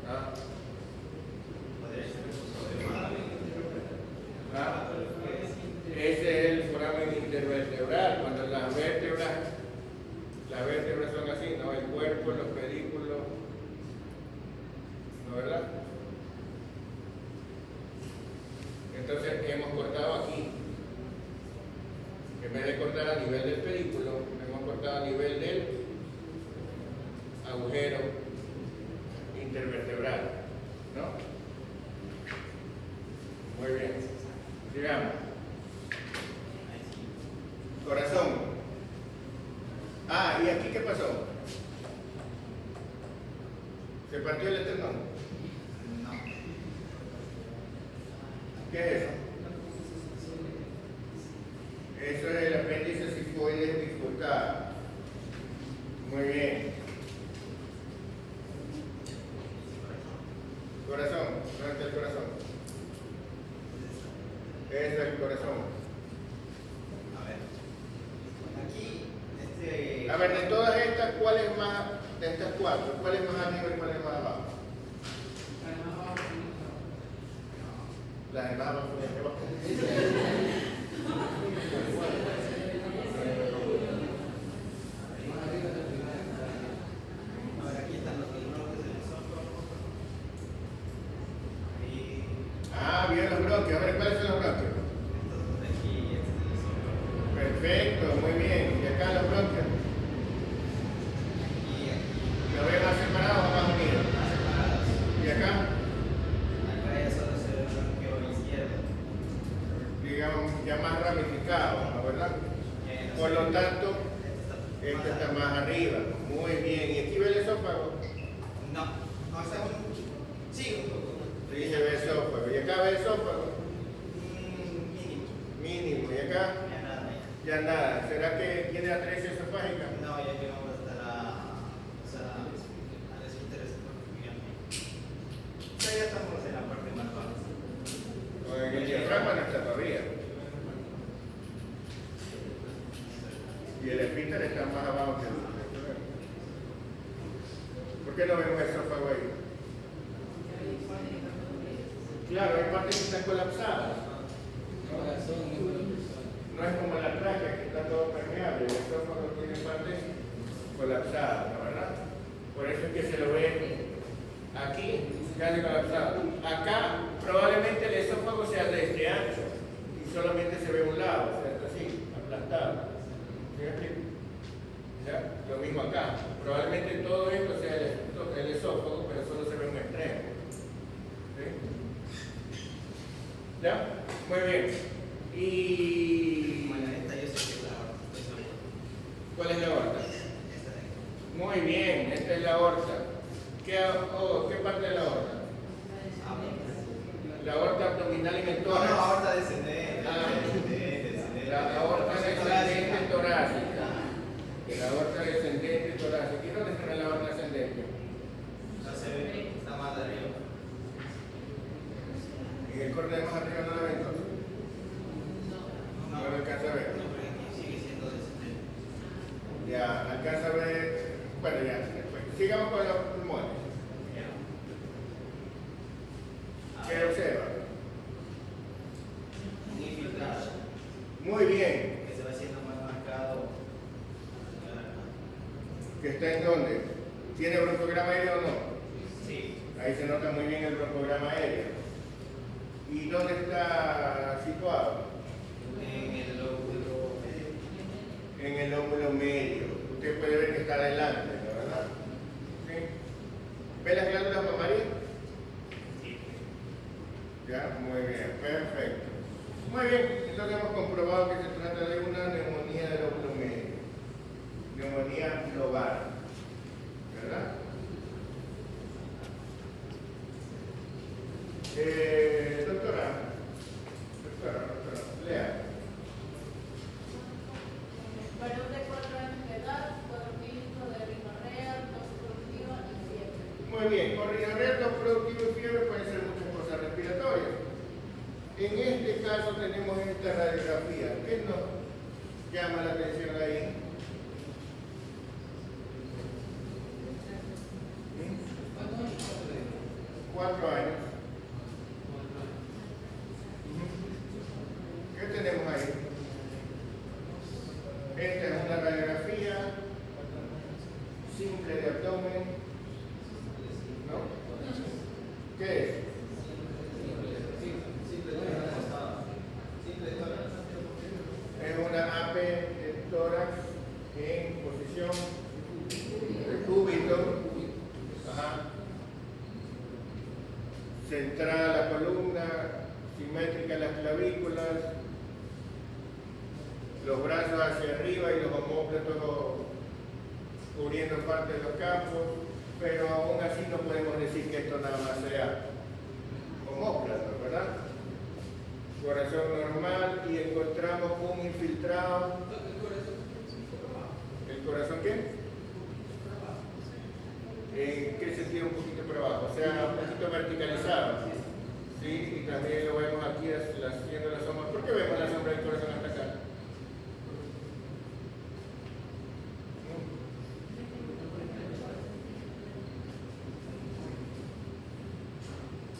¿Ah? Podría ser el foramen. ¿Ah? Ese es el foramen intervertebral, cuando las vértebras son así, ¿no? El cuerpo, los pedículos, ¿no, verdad? Entonces hemos cortado aquí. En vez de cortar a nivel del pedículo, hemos cortado a nivel del agujero intervertebral, ¿no? Muy bien. Sigamos. Corazón. Ah, ¿y aquí qué pasó? ¿Se partió el esternón? No. ¿Qué es eso? Eso es el apéndice sifoides bifurcado. Muy bien. Corazón, ¿dónde está el corazón? Eso es el corazón. A ver. Aquí, A ver, de todas estas, ¿cuál es más, de estas cuatro, cuál es más arriba y cuál es más abajo? Las de más abajo y las de abajo. A ver, aquí están los bronquios del esófago. Y Ah, bien los bronquios. A ver, ¿cuáles son los bronquios? estos de aquí, este del esófago. Perfecto, muy bien. ¿Y acá los bronquios? Y aquí, ¿Los ven más separados o más unidos? más separados. ¿Y acá? Acá ya solo se ve el bronquio izquierdo. Digamos, ya más ramificados, ¿no? ¿Verdad? No Por sé. lo tanto, Este este está más arriba. Muy bien. ¿Y aquí ve el esófago? No, no, está un sí, un poco. Sí, se ve el esófago. ¿Y acá ve el esófago? Mínimo. Mínimo. ¿Y acá? Ya nada, ya. Ya nada. ¿Será que tiene atresia esofágica? No, ya llegamos hasta al esfínter esofágico. Ya estamos en la parte más baja. O en el diafragma no está todavía. Y el esfínter está más abajo que el. ¿Por qué no vemos el esófago ahí? Claro, hay partes que están colapsadas. No es como la tráquea que está todo permeable, el esófago tiene partes colapsadas, ¿no? ¿Verdad? Por eso es que se lo ve aquí, casi colapsado. Acá probablemente el esófago sea de este ancho y solamente se ve un lado, o sea, está así, aplastado. ¿Sí me explico? ¿Ya? Lo mismo acá. Probablemente todo esto sea el esófago, pero solo se ve un extremo. ¿Sí? ¿Ya? Muy bien. Y... Bueno, esta yo sé que es la aorta, estoy seguro. ¿Cuál es la aorta? Esta de aquí. Muy bien, esta es la aorta. ¿Qué parte de la aorta? La aorta abdominal y No, mentora. no, aorta descendente. Ah, Descendente. la aorta descendente torácica. torácica. La aorta descendente torácica. ¿Y dónde está la aorta ascendente? No se ve, está más de arriba. En el corte de más arriba no la ven entonces. No lo alcanza a ver. No, pero aquí sigue siendo descendente. Ya, alcanza a ver. Bueno, ya, después. Sigamos con los pulmones. A ¿Qué ver, observa? un infiltrado Muy bien. que se va haciendo más marcado. ¿Que está en dónde? ¿Tiene broncograma aéreo o no? Sí. Ahí se nota muy bien el broncograma aéreo. ¿Y dónde está situado? En el lóbulo medio. En el lóbulo medio. Usted puede ver que está adelante, ¿no? ¿Verdad? ¿Sí? ¿Ve las glándulas mamarias? Sí. Ya, muy bien, perfecto. Muy bien, entonces hemos comprobado que se trata de una neumonía del lóbulo medio. Neumonía lobar. ¿Verdad? Doctora, lea. Varón de 4 años de edad, con registro de rinorrea, tos productiva y fiebre. Muy bien, con rinorrea, tos productivo y fiebre pueden ser muchas cosas respiratorias. En este caso tenemos esta radiografía. ¿Qué nos llama la atención ahí? 4 años. ¿Qué tenemos ahí? Esta es una radiografía simple de abdomen. ¿No? ¿Qué es? Es una AP de tórax en posición de cúbito. Ajá. Centrada la columna, simétrica las clavículas. los brazos hacia arriba y los omóplatos cubriendo parte de los campos, pero aún así no podemos decir que esto nada más sea omóplato, ¿verdad? Corazón normal y encontramos un infiltrado. ¿El corazón qué? ¿En qué sentido un poquito por abajo? O sea, un poquito verticalizado. Sí, y también lo vemos aquí haciendo la sombra. ¿Por qué vemos la sombra del corazón hasta acá?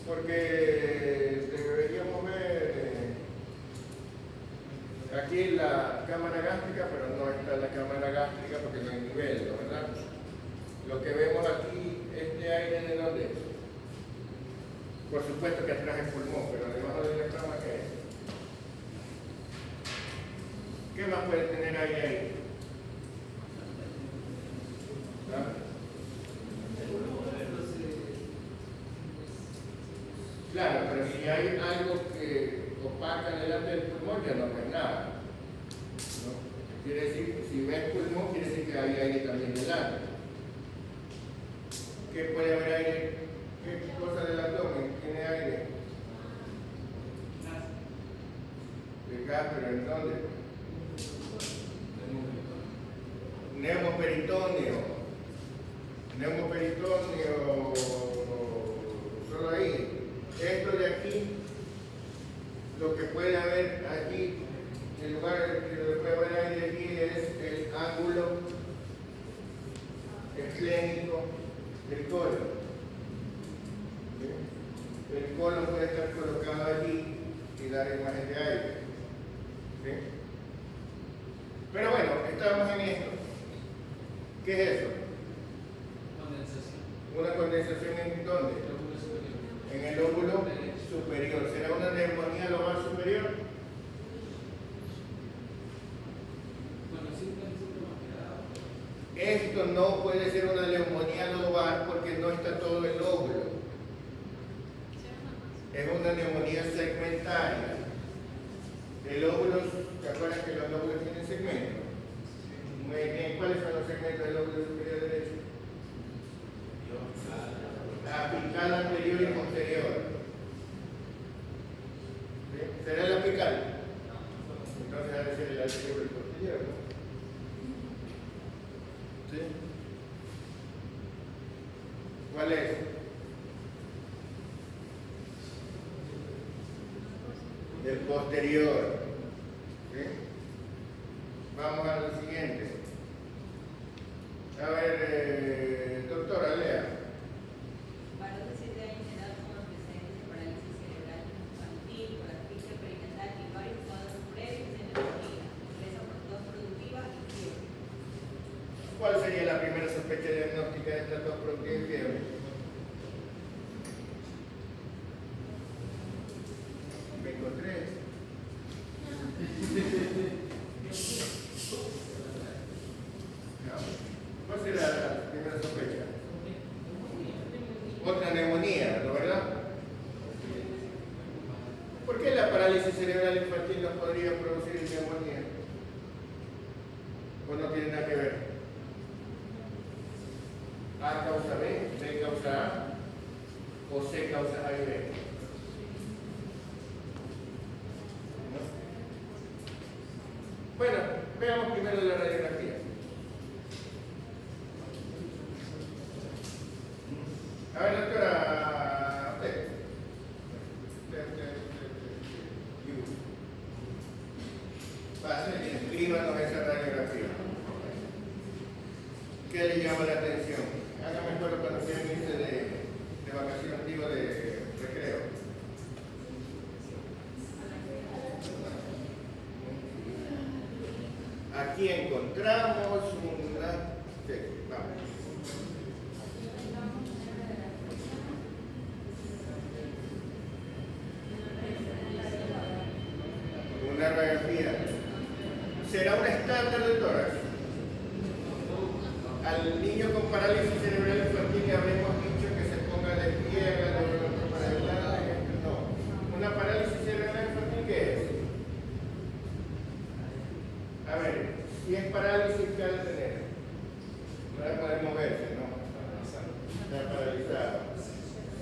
Porque deberíamos ver aquí la cámara gástrica, pero no está la cámara gástrica porque no hay nivel, ¿no? ¿Verdad? Lo que vemos aquí, este aire, ¿de dónde es? Por supuesto que atrás es pulmón, pero debajo del diafragma, ¿qué es? ¿Qué más puede tener aire ahí? ¿Ah? Claro, pero si hay algo que opaca delante del pulmón, ya no ves nada. ¿No? Quiere decir, si ves pulmón, quiere decir que hay aire también delante. ¿Qué puede haber aire? ¿Qué cosa del abdomen tiene aire? El gas, pero ¿en dónde? Neumoperitoneo. Neumoperitoneo. Solo ahí. Esto de aquí, lo que puede haber aquí, el lugar que puede haber aire aquí es el ángulo esclénico del colon. ¿Sí? El colon puede estar colocado allí y dar imagen de aire. ¿Sí? Pero bueno, estamos en esto. ¿Qué es eso? Condensación. ¿Una condensación en dónde? En el lóbulo superior. ¿Será una neumonía lobar superior? Bueno, sí, más que Esto no puede ser una neumonía lobar porque no está todo el lóbulo. Es una neumonía segmentaria. El lóbulo, ¿te acuerdas que los lóbulos tienen segmentos? Muy bien, ¿cuáles son los segmentos del lóbulo superior derecho? Apical anterior y posterior. ¿Sí? ¿Será el apical? Entonces debe ser el anterior y el posterior, ¿no? ¿Sí? ¿Cuál es? El posterior. ¿Sí? Vamos al siguiente. A ver, doctora, lea. Varones de 7 años de edad con antecedentes de parálisis cerebral infantil, por asfixia perinatal y varios cuadros previos de neumonía, presa dos productiva y fiebre. ¿Cuál sería la primera sospecha diagnóstica de esta tos productiva y fiebre? Me encontré. ¿Cuál será la primera sospecha? Otra neumonía, ¿no, verdad? ¿Por qué la parálisis cerebral infantil no podría producir neumonía? ¿O no tiene nada que ver? A causa B, B causa A, o C causa A y B. ¿No? Bueno, veamos primero la radiografía. A ver, doctora, usted. Pase, escríbanos esa radiografía. ¿Qué le llama la atención? Hágame acuerdo cuando quieran irse de vacaciones, digo de recreo. Aquí encontramos una... Sí, vamos. Una radiografía. ¿Será un estándar de tórax? Al niño con parálisis cerebral infantil le habremos dicho que se ponga de pie, haga de brazos para adelante. No. ¿Una parálisis cerebral infantil qué es? Si es parálisis, ¿qué ha de tener? No va a poder moverse, ¿no? Está paralizado.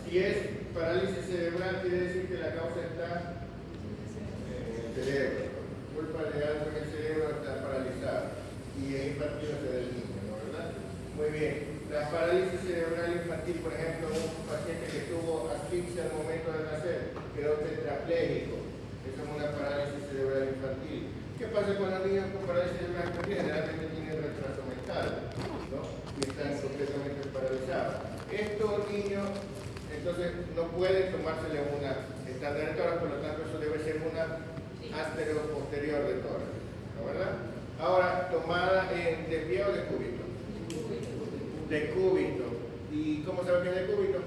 Si es parálisis cerebral, quiere decir que la causa está en el cerebro. Culpa de algo en el cerebro, está paralizado. Y es infantil del niño, ¿no? ¿Verdad? Muy bien. La parálisis cerebral infantil, por ejemplo, un paciente que tuvo asfixia al momento de nacer, quedó tetrapléjico. Eso es una parálisis cerebral infantil. ¿Qué pasa con los niños con parálisis cerebral infantil? Generalmente tienen retraso mental, ¿no? Y están completamente paralizados. Estos niños, entonces, no pueden tomársele una estándar de tórax, por lo tanto, eso debe ser una anterior-posterior de tórax, ¿no? ¿Verdad? Ahora, tomada de pie o de cúbito. De cúbito. ¿Y cómo sabe que es de cúbito?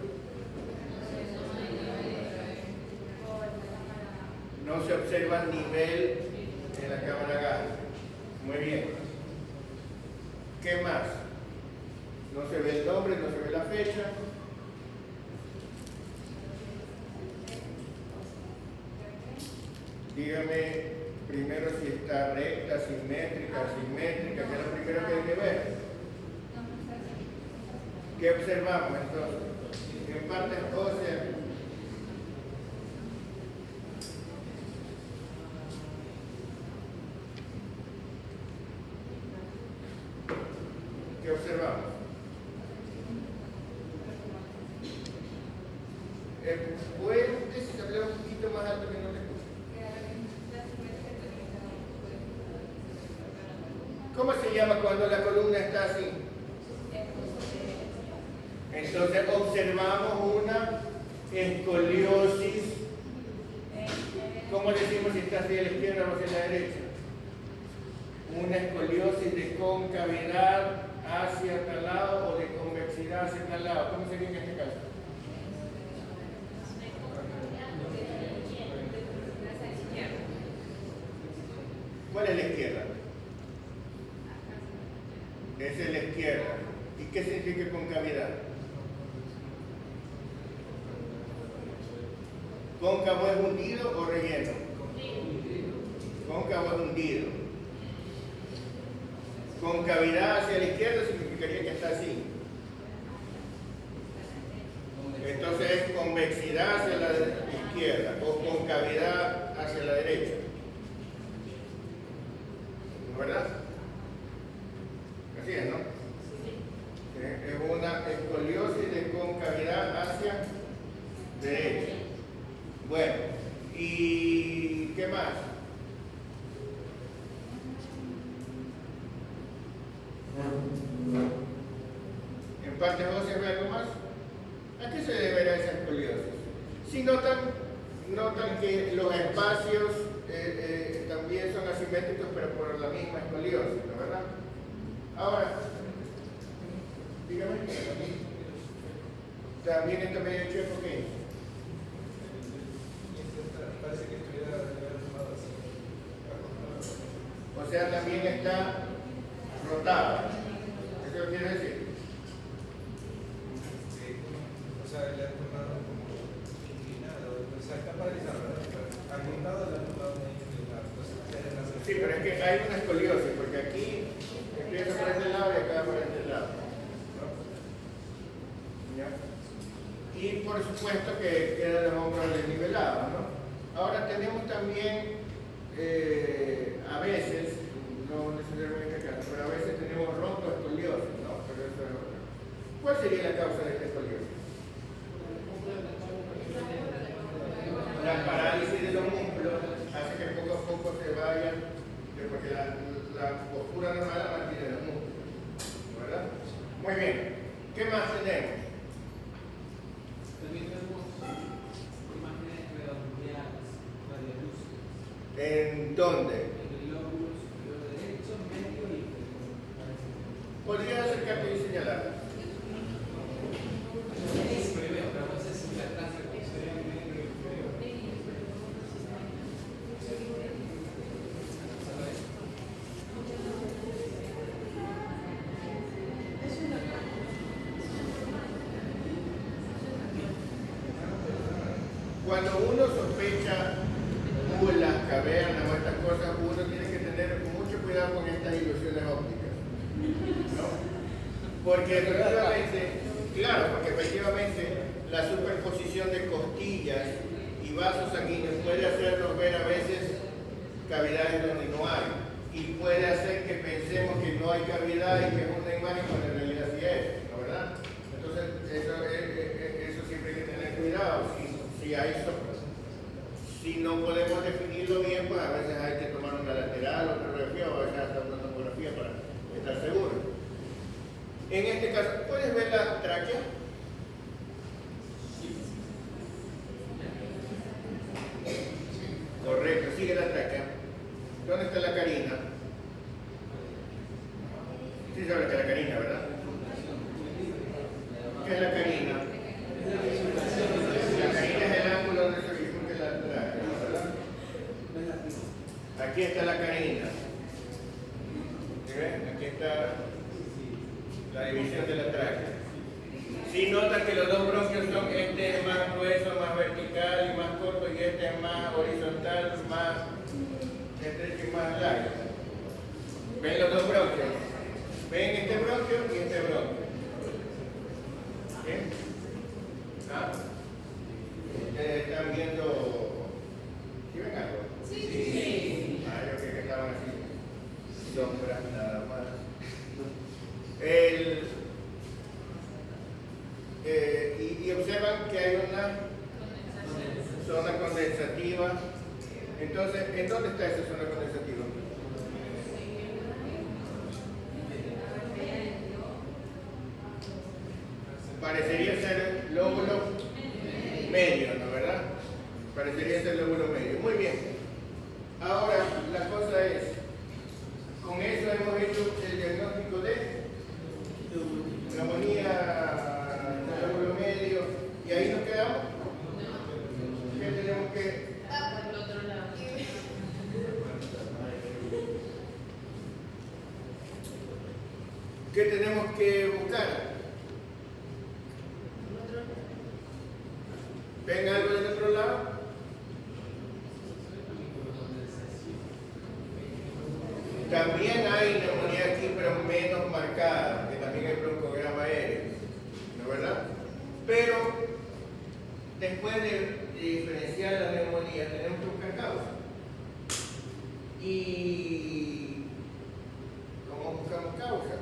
No se observa nivel en la cámara gástrica. Muy bien. ¿Qué más? No se ve el nombre, no se ve la fecha. Dígame primero si está recta, simétrica, asimétrica, que es lo primero que hay que ver. ¿Qué observamos entonces? En partes óseas. ¿Qué observamos? ¿Puede usted hablar un poquito más alto que no le escucho? ¿Cómo se llama cuando la columna está así? Entonces observamos una escoliosis. ¿Cómo decimos si está hacia la izquierda o hacia la derecha? Una escoliosis de concavidad hacia tal lado o de convexidad hacia tal lado. ¿Cómo sería en este caso? ¿Cuál es la izquierda? Esa es la izquierda. ¿Y qué significa concavidad? ¿Cóncavo es hundido o relleno? Cóncavo es hundido. Concavidad hacia la izquierda significaría que está así. Entonces es convexidad hacia la izquierda o concavidad hacia la derecha. ¿Verdad? Así es, ¿no? Es una escoliosis de concavidad hacia derecha. Bueno, ¿y qué más? ¿En partes óseas ve algo más? ¿A qué se deberá esa escoliosis? Si notan que los espacios también son asimétricos, pero por la misma escoliosis, ¿no? ¿Verdad? Ahora, dígame, también está medio chueco, ¿qué? Parece que estuviera tomado así. O sea, también está rotada. ¿Eso quiere decir? O sea, le han tomado como inclinado. O sea, está paralizado, ¿verdad? Agotado le han tomado medio inclinado. Sí, pero es que hay una escoliosis, porque aquí empieza por este lado y acá por este lado. ¿Ya? Y por supuesto que quedan los hombros desnivelados, ¿no? Ahora tenemos también, a veces, no necesariamente acá, pero a veces tenemos roncoescoliosis, ¿no? Pero eso es otra. ¿Cuál sería la causa de esta escoliosis? La parálisis de los músculos hace que poco a poco se vayan, porque la postura normal la mantiene los músculos, ¿verdad? Muy bien, ¿qué más tenemos? También tenemos imágenes radiolúcidas. ¿En dónde? En el lóbulo superior derecho, medio y inferior. ¿Podrías acercarte y señalar? Pero no sé si la clase sería medio inferior. Cuando uno sospecha las cavernas o estas cosas, uno tiene que tener mucho cuidado cuidado con estas ilusiones ópticas, ¿no? Porque efectivamente, la superposición de costillas y vasos sanguíneos puede hacernos ver a veces cavidades donde no hay, y puede hacer que pensemos que no hay cavidad y que es una imagen cuando en realidad sí es, ¿no, verdad? Entonces, eso siempre hay que tener cuidado. Si no podemos definirlo bien, pues a veces hay que tomar una lateral, otra radiografía, o a veces hasta una tomografía para estar seguro. En este caso, ¿puedes ver la tráquea? Correcto, sigue la tráquea. ¿Dónde está la carina? Sí sabes que es la carina, ¿verdad? ¿Qué es la carina? La carina es el ángulo donde se bifurca la tráquea, ¿verdad? Aquí está la carina. ¿Sí ven? Aquí está la división de la tráquea. Si notan que los dos bronquios son, este es más grueso, más vertical y más corto, y este es más horizontal, más estrecho y más largo. ¿Ven los dos bronquios? ¿Ven este bronquio y este bronquio? ¿Bien? ¿Ah? ¿Ustedes están viendo? ¿Sí ven algo? Sí. Ah, yo creí que estaban así. Sombras nada más. Y observan que hay una zona condensativa. Entonces, ¿en dónde está esa zona condensativa? Parecería ser el lóbulo medio, ¿no, verdad? Parecería ser el lóbulo medio. Muy bien. Ahora, la cosa es, con eso hemos hecho el diagnóstico de neumonía del lóbulo medio, y ahí nos quedamos. ¿Qué tenemos que...? ¿Qué tenemos que buscar? ¿Ven algo del otro lado? También hay neumonía aquí, pero menos marcada, que también hay broncograma aéreo, ¿no, verdad? Pero después de diferenciar la neumonía, tenemos que buscar causa. ¿Y cómo buscamos causa?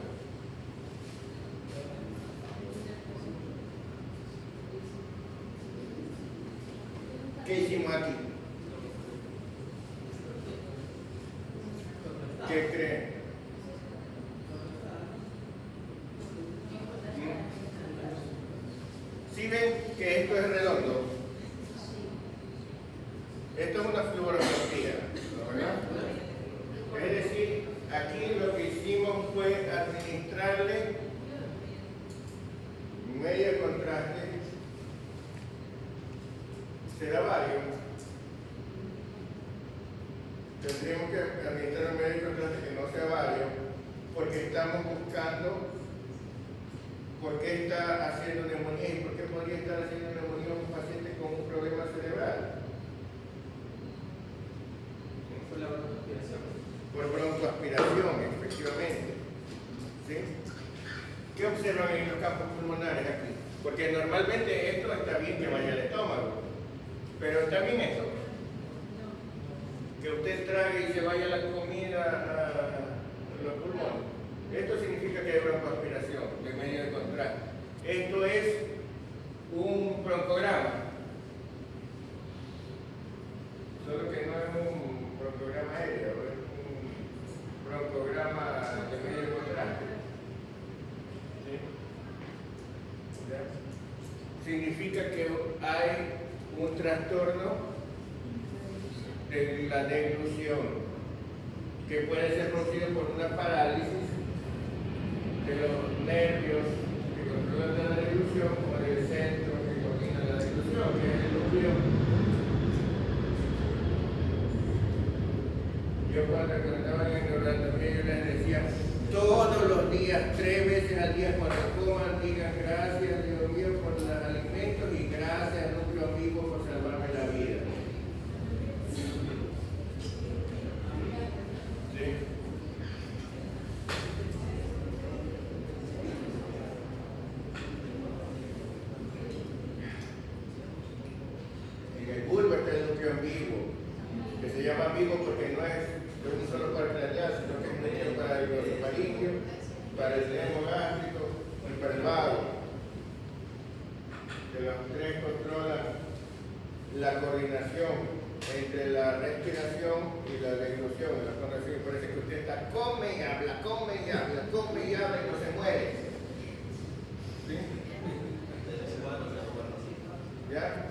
¿Qué hicimos aquí? ¿Qué creen? ¿Sí ven que esto es redondo? Esto es una fluoroscopía, ¿no, verdad? Es decir, aquí lo que hicimos fue administrarle un medio de contraste. ¿Será vario? Tendríamos que administrar un medio de contraste que no sea vario, porque estamos buscando por qué está haciendo neumonía y por qué podría estar haciendo neumonía un paciente con un problema cerebral. Por la broncoaspiración. Por broncoaspiración, efectivamente. ¿Sí? ¿Qué observan en los campos pulmonares aquí? Porque normalmente esto está bien que vaya al estómago, pero está bien esto. Que usted trague y se vaya la comida a los pulmones. Esto significa que hay broncoaspiración de medio de contraste. Esto es un broncograma. Solo que no es un broncograma aéreo, es un broncograma de medio de contraste. ¿Sí? ¿Ya? Significa que hay un trastorno de la deglución, que puede ser producido por una parálisis de los nervios que controlan la deglución o del centro que coordina la deglución, que es el núcleo. Yo cuando estaba en el neuroanatomía yo les decía, todos los días, 3 veces al día cuando coman, digan gracias Dios mío por los alimentos y gracias núcleo amigo por salvarme la vida. ¿Sí? para el nervio gástrico y para el vago. Que los tres controlan la coordinación entre la respiración y la deglución. En la conversación parece que usted está come y habla, come y habla, come y habla y no se muere. ¿Sí? ¿Ya?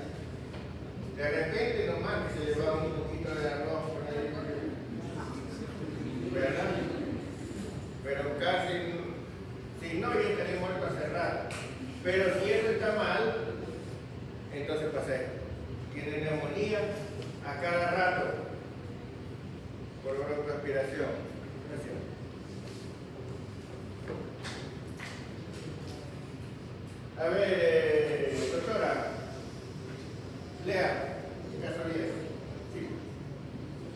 De repente nomás que se le va un poquito de arroz por ahí, ¿verdad? Pero casi, si no, yo estaría muerto hace rato. Pero si eso está mal, entonces pasa esto. Tiene neumonía a cada rato por respiración. Gracias. A ver, doctora, lea, caso 10. Sí.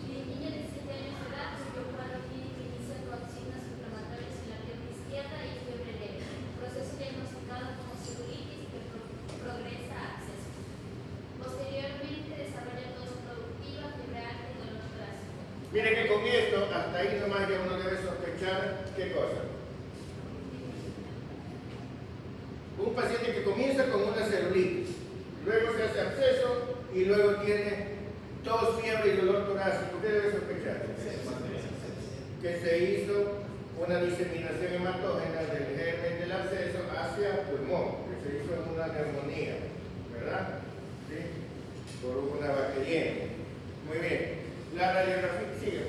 El niño de 7 años de edad cuyo cuadro clínico inicia con signos inflamatorios en la pierna izquierda y fiebre leve. Proceso diagnosticado como celulitis que progresa a absceso. Posteriormente desarrolla tos productiva, fiebre alta y dolor torácico. Mire que con esto, hasta ahí nomás ya uno debe sospechar qué cosa. Un paciente que comienza con una celulitis, luego se hace absceso y luego tiene tos, fiebre y dolor torácico. Usted debe sospechar que se hizo una diseminación hematógena del germen del absceso hacia el pulmón, que se hizo en una neumonía, ¿verdad? ¿Sí? Por una bacteriemia. Muy bien. La radiografía sigue.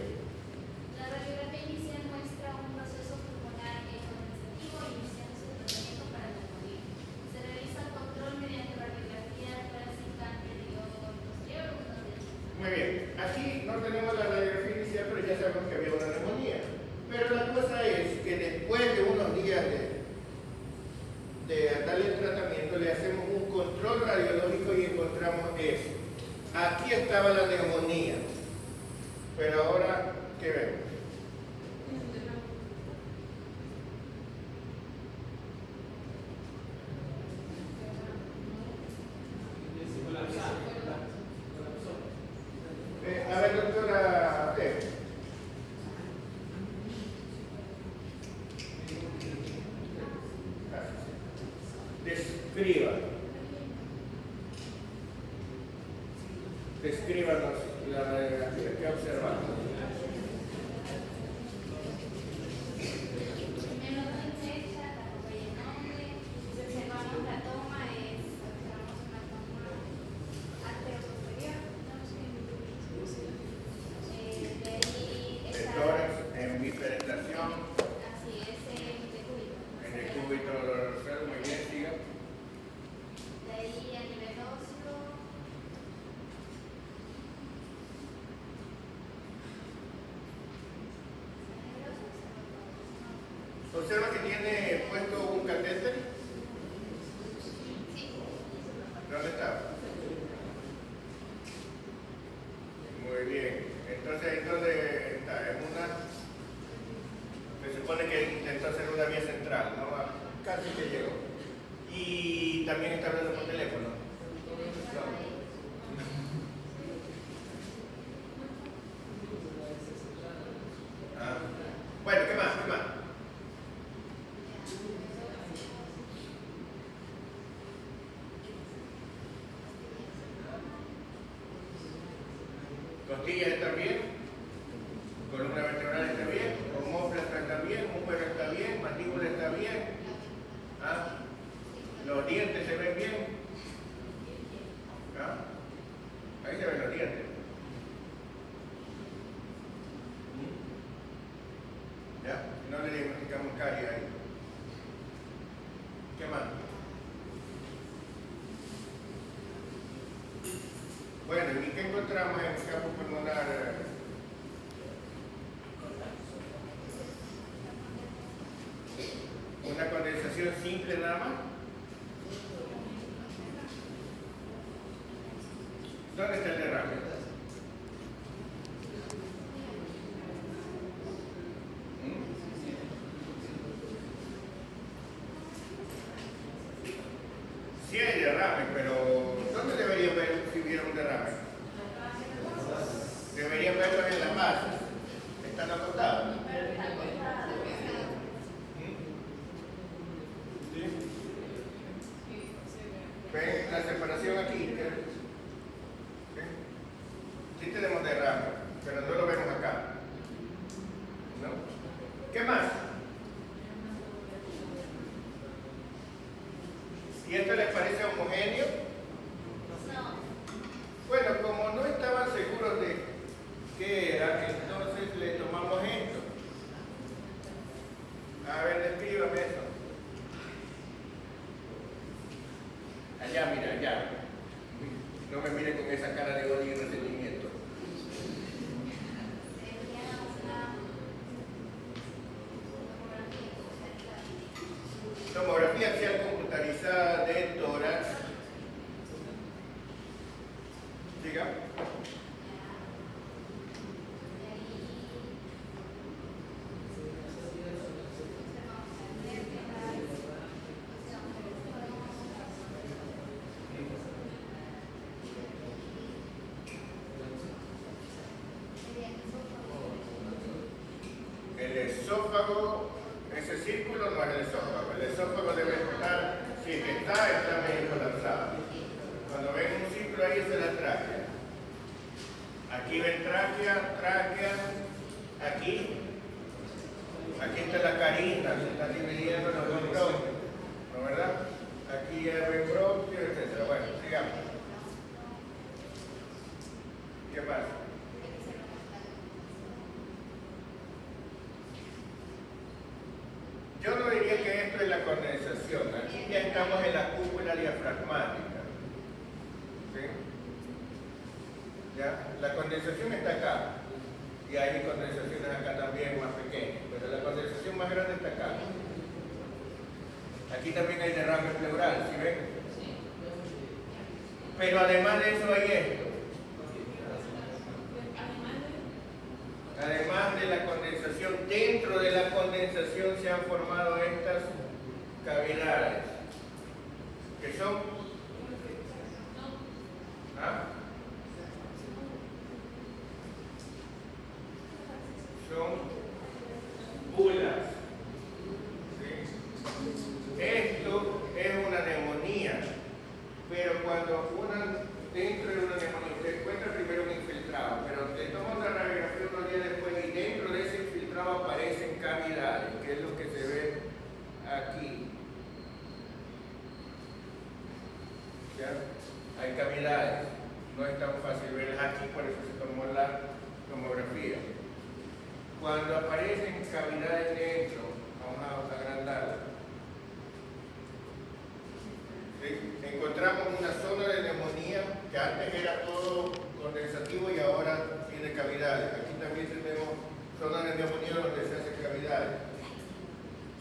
La radiografía inicial muestra un proceso pulmonar organizativo iniciándose el tratamiento para la neumonía. Se realiza el control mediante radiografía torácica anterior o posterior unos días. Muy bien. Aquí no tenemos la radiografía inicial, pero ya sabemos que había una neumonía. Pero la cosa es que después de unos días de darle el tratamiento, le hacemos un control radiológico y encontramos eso. Aquí estaba la neumonía. Pero ahora, ¿qué vemos? A ver, doctora, usted. Descríbanos la radiografía que observamos. Primero la fecha, la ropa y el nombre. Si observamos la toma, observamos una toma anteroposterior. De ahí El está. tórax en bifrentación, Así es, el decúbito. en el cúbito dorsal, muy bien, siga. De ahí a nivel óseo. Observa que tiene puesto un catéter. Sí. ¿Dónde está? Muy bien. Entonces, ¿en dónde está? En una. Se supone que intentó hacer una vía central, ¿no? Casi que llegó. Y también está hablando por teléfono. Ah. Bueno, ¿qué más? ¿Qué más? Costillas están bien, columna vertebral está bien, omóplata está bien, húmero está bien, mandíbula está bien. ¿Ah? Los dientes se ven bien. ¿Ah? Ahí se ven los dientes. ¿Ya? No le diagnosticamos caries ahí. ¿Qué más? Bueno, ¿y qué encontramos en el campo pulmonar? Una condensación simple nada más. ¿Dónde está el derrame? Sí hay derrame, pero ¿dónde deberían ver si hubiera un derrame? Deberían verlo en las bases. Están acostados. ¿no? ¿Qué más? ¿Y esto les parece homogéneo? No. Bueno, como no estaban seguros de qué era, entonces le tomamos esto. A ver, descríbame eso. Allá, mira, allá. No me mire con esa cara de odio y resentimiento. Sería una Tomografía axial computarizada de tórax. Diga. El esófago, ese círculo no es el esófago. El esófago debe estar, si es que está medio colapsado. Cuando ven un círculo ahí, esa es la tráquea. Aquí ven tráquea, aquí está la carina, se está dividiendo los dos bronquios, ¿no verdad? Aquí hay bronquio, etc. Bueno, sigamos. ¿Qué pasa? Yo no diría que esto es la condensación. Aquí ya estamos en la cúpula diafragmática. ¿Sí? ¿Ya? La condensación está acá. Y hay condensaciones acá también más pequeñas. Pero la condensación más grande está acá. Aquí también hay derrame pleural, ¿sí ven? Pero además de eso hay esto. Además de la condensación, dentro de la condensación se han formado estas cavidades, que son bulas. ¿Sí? Esto es una neumonía, pero cuando dentro de una neumonía usted encuentra primero un infiltrado, pero te toma una radiografía unos días después y dentro de ese infiltrado aparecen cavidades, que es lo que se ve aquí. ¿Ya? Hay cavidades, no es tan fácil verlas aquí, por eso se tomó la tomografía. Cuando aparecen cavidades dentro, vamos a agrandarlas. Encontramos una zona de neumonía que antes era todo condensativo y ahora tiene cavidades. Aquí también tenemos zonas de neumonía donde se hacen cavidades.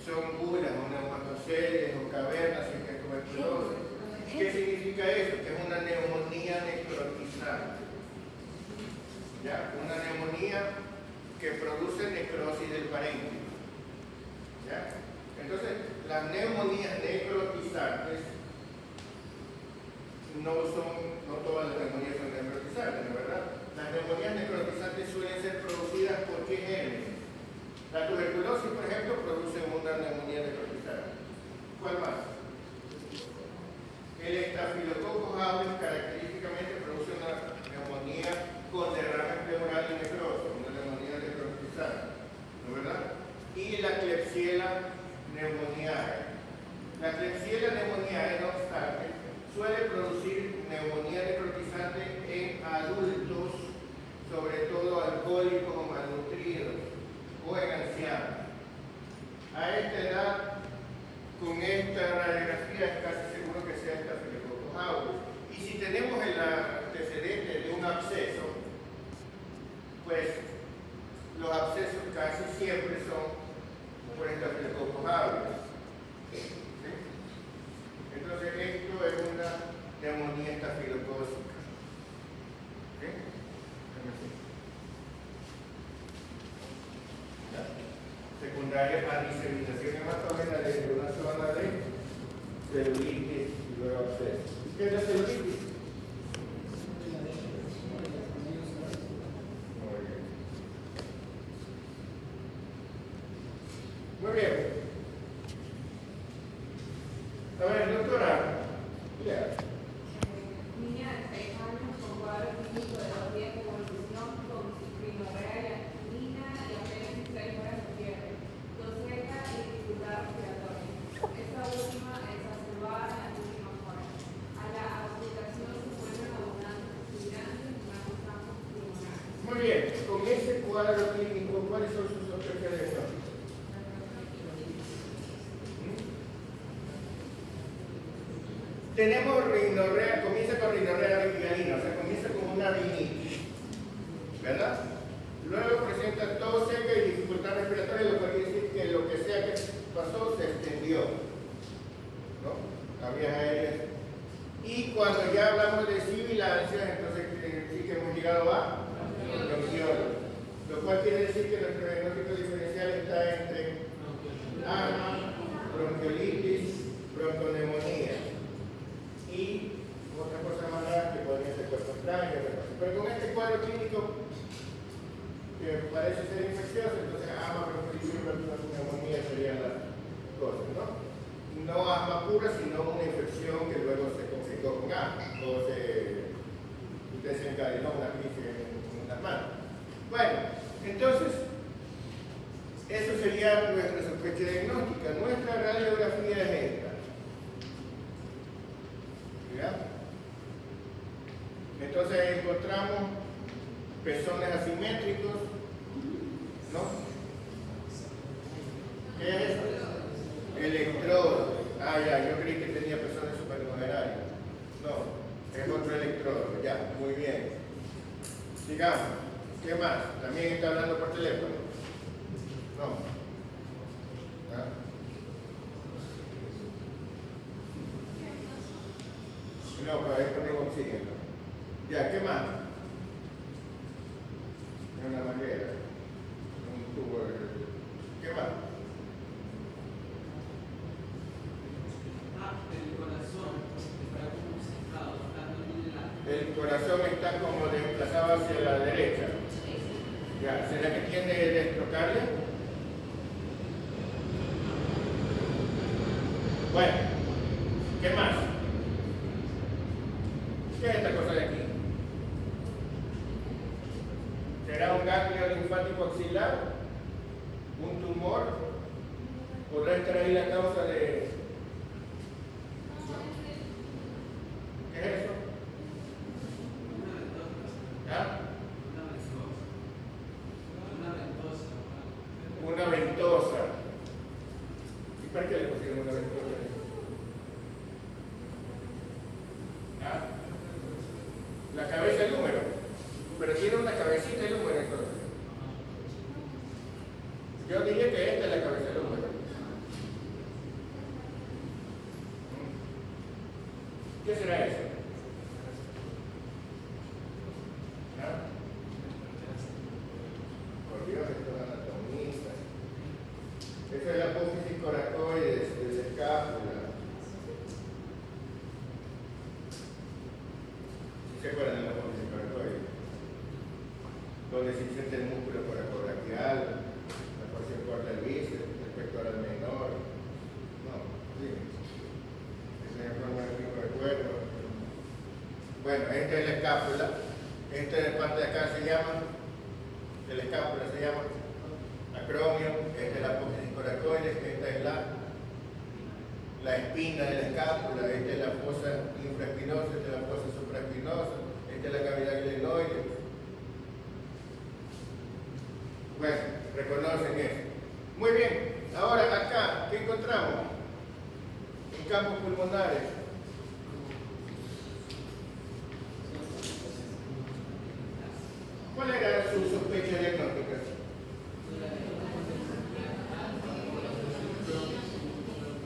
Son bulas o neumatoceles o cavernas y que es tuberculosis. ¿Qué significa eso? Que es una neumonía necrotizante. ¿Ya? Una neumonía que produce necrosis del parénquima. ¿Ya? Entonces, las neumonías necrotizantes no todas las neumonías son necrotizantes, ¿no verdad? Las neumonías necrotizantes suelen ser producidas por qué gérmenes. La tuberculosis, por ejemplo, produce una neumonía necrotizante. ¿Cuál más? El estafilococcus aureus característicamente produce una neumonía con derrame pleural y necrosis, una neumonía necrotizante, ¿no verdad? Y la Klebsiella pneumoniae. La Klebsiella pneumoniae, no obstante, suele producir neumonía necrotizante en adultos, sobre todo alcohólicos o malnutridos, o en ancianos. A esta edad, con esta radiografía es casi seguro que sea estafilococcus aureus. Y si tenemos el antecedente de un absceso, pues los abscesos casi siempre son por estafilococcus aureus. Entonces esto es una neumonía estafilocócica. ¿Sí? Secundaria a diseminación hematógena desde una zona de celulitis y luego absceso. ¿Qué es la celulitis? Muy bien. A ver, doctora. Yeah. Niña de 6 años con cuadro clínico de 2 días de evolución con rinorrea y angina y apenas 6 horas tenemos rinorrea, comienza con rinorrea vigilarina, o sea, comienza con una rinitis, ¿verdad? Luego presenta tos seca y dificultad respiratoria, lo cual quiere decir que lo que sea que pasó se extendió, ¿no? Las vías aéreas. Y cuando ya hablamos de sibilancias, entonces sí que hemos llegado a bronquiolo, lo cual quiere decir que nuestro diagnóstico diferencial está entre asma, bronquiolitis, bronconeumonía y otra cosa más rara que podría ser cuerpo extraño. Pero con este cuadro clínico que parece ser infeccioso, entonces asma, bronquiolitis y bronconeumonía serían las cosas, ¿no? No asma pura, sino una infección que luego se complicó con asma o se desencadenó una crisis en las manos. Bueno, entonces, eso sería nuestra sospecha diagnóstica. Nuestra radiografía es esta. ¿Ya? Entonces encontramos pezones asimétricos, ¿no? ¿Qué es eso? Electrodo. Ah, ya, yo creí que tenía pezones supernumerarios. No, es otro electrodo. Ya, muy bien. Sigamos. ¿Qué más? También está hablando por teléfono. No. ¿Ah? No, para esto no oxígeno. Ya, ¿qué más? Una manguera. Un tubo de... ¿Qué más? El corazón está como desplazado hacia la derecha. Ya, ¿será que tiene destrocarle? Bueno, ¿qué más? ¿Qué es esta cosa de aquí? ¿Será un ganglio linfático axilar? ¿Un tumor? ¿Podrá estar ahí la causa de...? ¿Qué es eso? ¿Ah? Una ventosa. ¿Y para qué le pusieron una ventosa? ¿Ah? La cabeza del húmero. Pero tiene una cabecita del húmero entonces. Yo diría que esta es la cabeza del húmero. ¿Qué será eso? ¿Ah? Por Dios, esto es anatomista. Esa es la apófisis coracoides de la escápula. ¿Sí se acuerdan de la apófisis coracoides? Donde se inserta el músculo coracobraquial, la porción corta del bíceps, el pectoral menor. No, sí. Esa es la forma de pico de cuerpo. Bueno, esta es la escápula. Esta parte de acá se llama, de la escápula se llama acromio. Esta es la apófisis coracoides, esta es la espina de la escápula, esta es la fosa infraespinosa, esta es la fosa supraespinosa, esta es la cavidad glenoide. Bueno, reconocen eso. Muy bien, ahora acá, ¿qué encontramos? En campos pulmonares. ¿Cuál era su sospecha diagnóstica?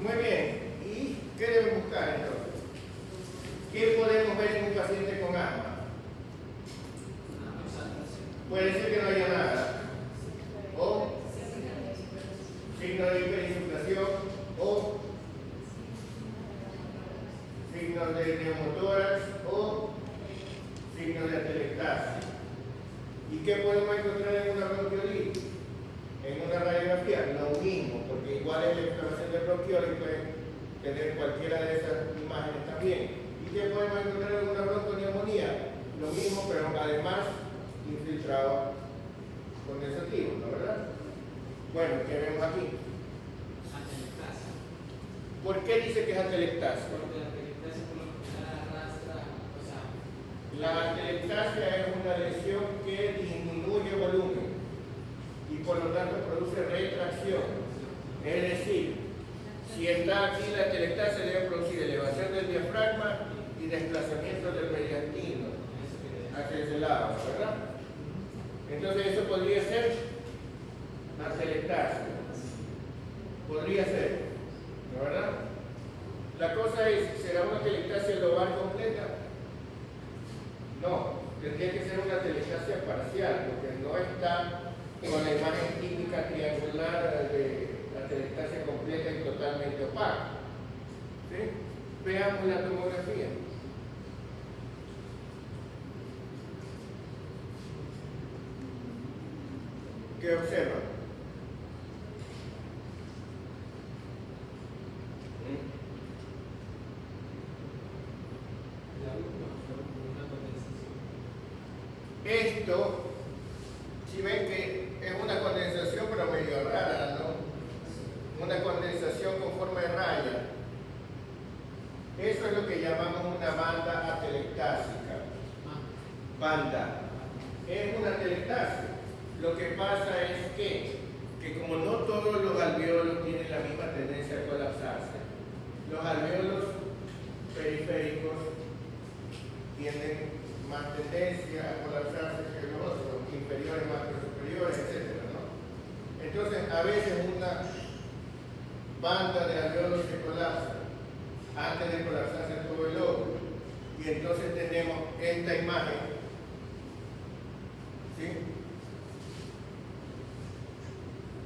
Muy bien, ¿y qué deben buscar entonces? ¿Qué podemos ver en un paciente con asma? Puede ser que no haya nada. O signos de hiperinsuflación o signos de neumotórax o signos de atelectasia. ¿Y qué podemos encontrar en una bronquiolitis? En una radiografía, lo mismo, porque igual es la inflamación del bronquiolo y pueden tener cualquiera de esas imágenes también. ¿Y qué podemos encontrar en una bronconeumonía? Lo mismo, pero además infiltrado condensativo, ¿no verdad? Bueno, ¿qué vemos aquí? Atelectasia. ¿Por qué dice que es atelectasia? Porque la atelectasia por lo general arrastra, o sea, La atelectasia es una lesión que disminuye volumen y por lo tanto produce retracción. Es decir, Si está aquí la atelectasia, debe producir elevación del diafragma y desplazamiento del mediastino hacia ese lado, ¿verdad? Entonces eso podría ser atelectasia. Podría ser, ¿no, verdad? La cosa es, ¿será una atelectasia lobar completa? No, tendría que ser una atelectasia parcial, porque no está con la imagen típica triangular de atelectasia completa y totalmente opaca. ¿Sí? Veamos la tomografía. ¿Qué observan? Esto, si ven que es una condensación pero medio rara, ¿no? Una condensación con forma de raya. Eso es lo que llamamos una banda atelectásica. Banda. Es una atelectasia. Lo que pasa es que como no todos los alvéolos tienen la misma tendencia a colapsarse, los alvéolos periféricos tienen más tendencia a colapsarse que los otros, inferiores más que superiores, etc., ¿no? Entonces, a veces una banda de alvéolos se colapsa antes de colapsarse todo el óvulo, y entonces tenemos esta imagen, ¿sí?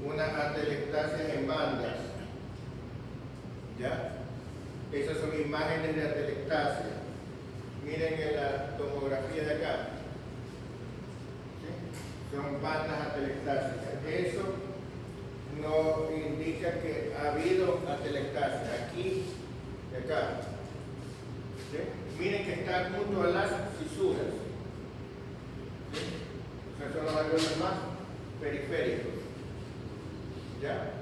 Una atelectasia en bandas, ¿ya? Esas son imágenes de atelectasia. Miren en la tomografía de acá, ¿sí? Son bandas atelectásicas. Eso no indica que ha habido atelectasia aquí y acá, ¿sí? Miren que está junto a las fisuras, ¿sí? O sea, son los alvéolos más periféricos, ¿ya?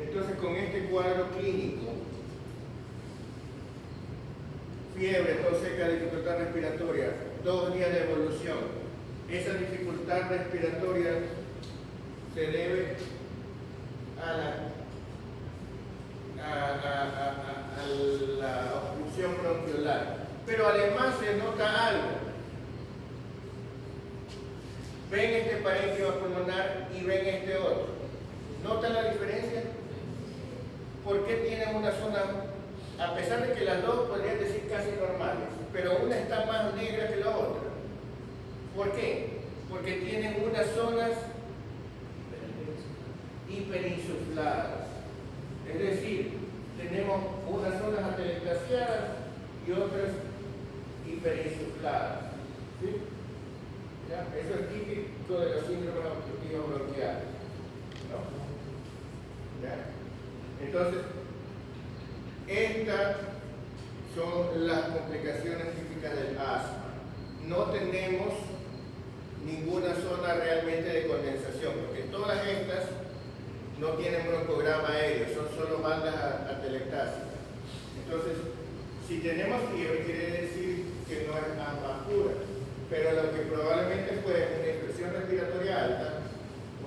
Entonces, con este cuadro clínico, fiebre, tos seca, dificultad respiratoria, 2 días de evolución, esa dificultad respiratoria se debe a la obstrucción bronquiolar. Pero además se nota algo. Ven este parénquima pulmonar y ven este otro. ¿Notan la diferencia? ¿Por qué tienen una zona, a pesar de que las dos podrían decir casi normales, pero una está más negra que la otra? ¿Por qué? Porque tienen unas zonas hiperinsufladas. Es decir, tenemos unas zonas atelectasiadas y otras hiperinsufladas. ¿Sí? ¿Ya? Eso es típico de los síndromes obstructivos bronquiales, ¿no? ¿Ya? Entonces, estas son las complicaciones típicas del asma. No tenemos ninguna zona realmente de condensación, porque todas estas no tienen broncograma aéreo, son solo bandas atelectásicas. Entonces, si tenemos fiebre, quiere decir que no es asma pura, pero lo que probablemente fue una infección respiratoria alta,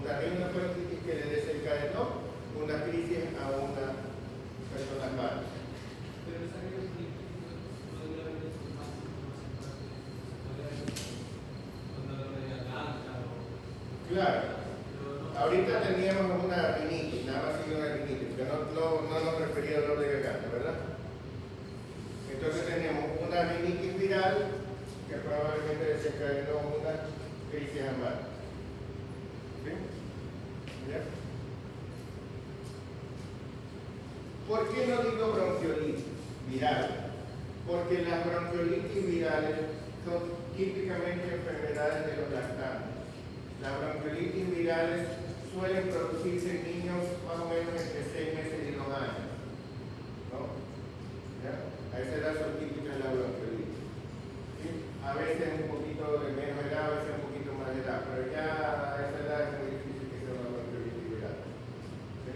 una rinoperitis que le desencadenó una crisis a una persona asmática. Pero esa rinoperitis no debe haber más cuando lo de garganta o... Claro. Ahorita teníamos una rinitis, nada más sigue una rinitis, porque no nos refería a dolor de garganta, ¿verdad? Entonces tenemos una rinitis viral que probablemente desencadenó una crisis asmática. ¿Sí? ¿Ya? ¿Por qué no digo bronquiolitis viral? Porque las bronquiolitis virales son típicamente enfermedades de los lactantes. Las bronquiolitis virales suelen producirse en niños más o menos entre 6 meses y 2 años, ¿no? ¿Ya? A esa edad son típicas las bronquiolitis. ¿Sí? A veces un poquito de menos edad, a veces un poquito más de edad, pero ya a esa edad es muy difícil que sea una bronquiolitis viral. ¿Sí?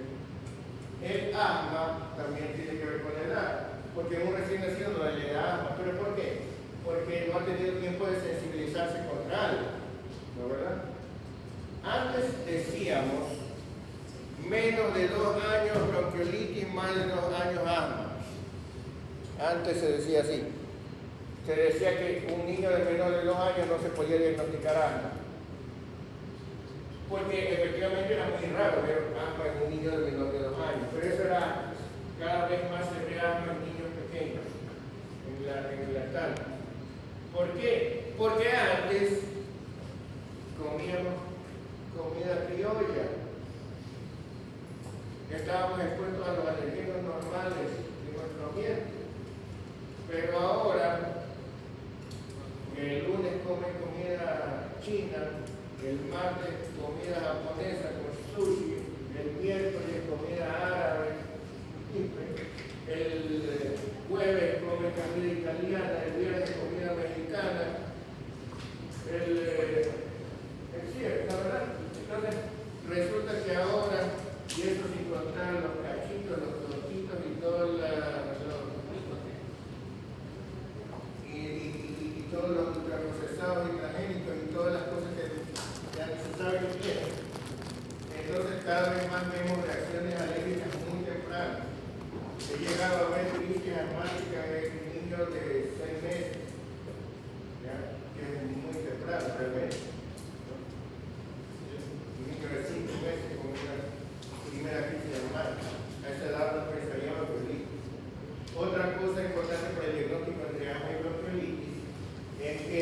El asma también tiene que ver con la edad, porque un recién nacido no le da asma. ¿Pero por qué? Porque no ha tenido tiempo de sensibilizarse contra algo, ¿no, verdad? Antes decíamos menos de 2 años bronquiolitis, más de 2 años asma. Antes se decía así. Se decía que un niño de menos de 2 años no se podía diagnosticar asma. Porque efectivamente era muy raro ver asma en un niño de menor de 2 años. Pero eso era antes. Cada vez más se ve asma en niños pequeños, en la lactancia. ¿Por qué? Porque antes comíamos comida criolla. Estábamos expuestos a los alergenos normales de nuestro ambiente. Pero ahora, el lunes comen comida china, el martes comida japonesa con sushi, el miércoles comida árabe, el jueves come comida italiana, el viernes comida mexicana, sí, la verdad. Entonces, resulta que ahora, y eso sin contar los cachitos, los tortitos y todos todos los ultraprocesados y transgénicos y todas las cosas que ya no se sabe que tienen. Entonces, cada vez más vemos reacciones alérgicas muy tempranas. He llegado a ver crisis asmáticas en niños de 6 meses, ¿ya? Que es muy temprano realmente. Un niño de 5 meses con una primera crisis asmática. A esa edad no pensaríamos bronquiolitis. Otra cosa importante para el diagnóstico entre asma y bronquiolitis es que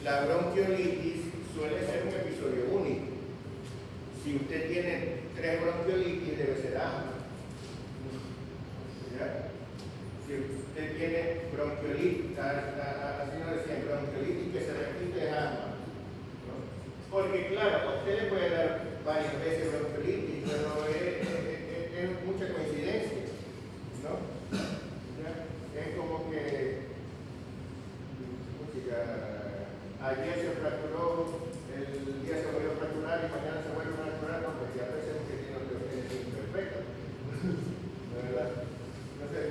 la bronquiolitis suele ser un episodio único. Si usted tiene 3 bronquiolitis, debe ser asma. ¿Ya? Si usted tiene bronquiolitis, así nos decían, bronquiolitis que se repite es asma, ¿no? Porque claro, a usted le puede dar varias veces bronquiolitis, pero es mucha coincidencia, ¿no? ¿Ya? Es como que ayer se fracturó, el día se volvió a fracturar y mañana se vuelve a fracturar, no, pues ya pensemos que tiene osteogénesis imperfecta. ¿De verdad? No sé.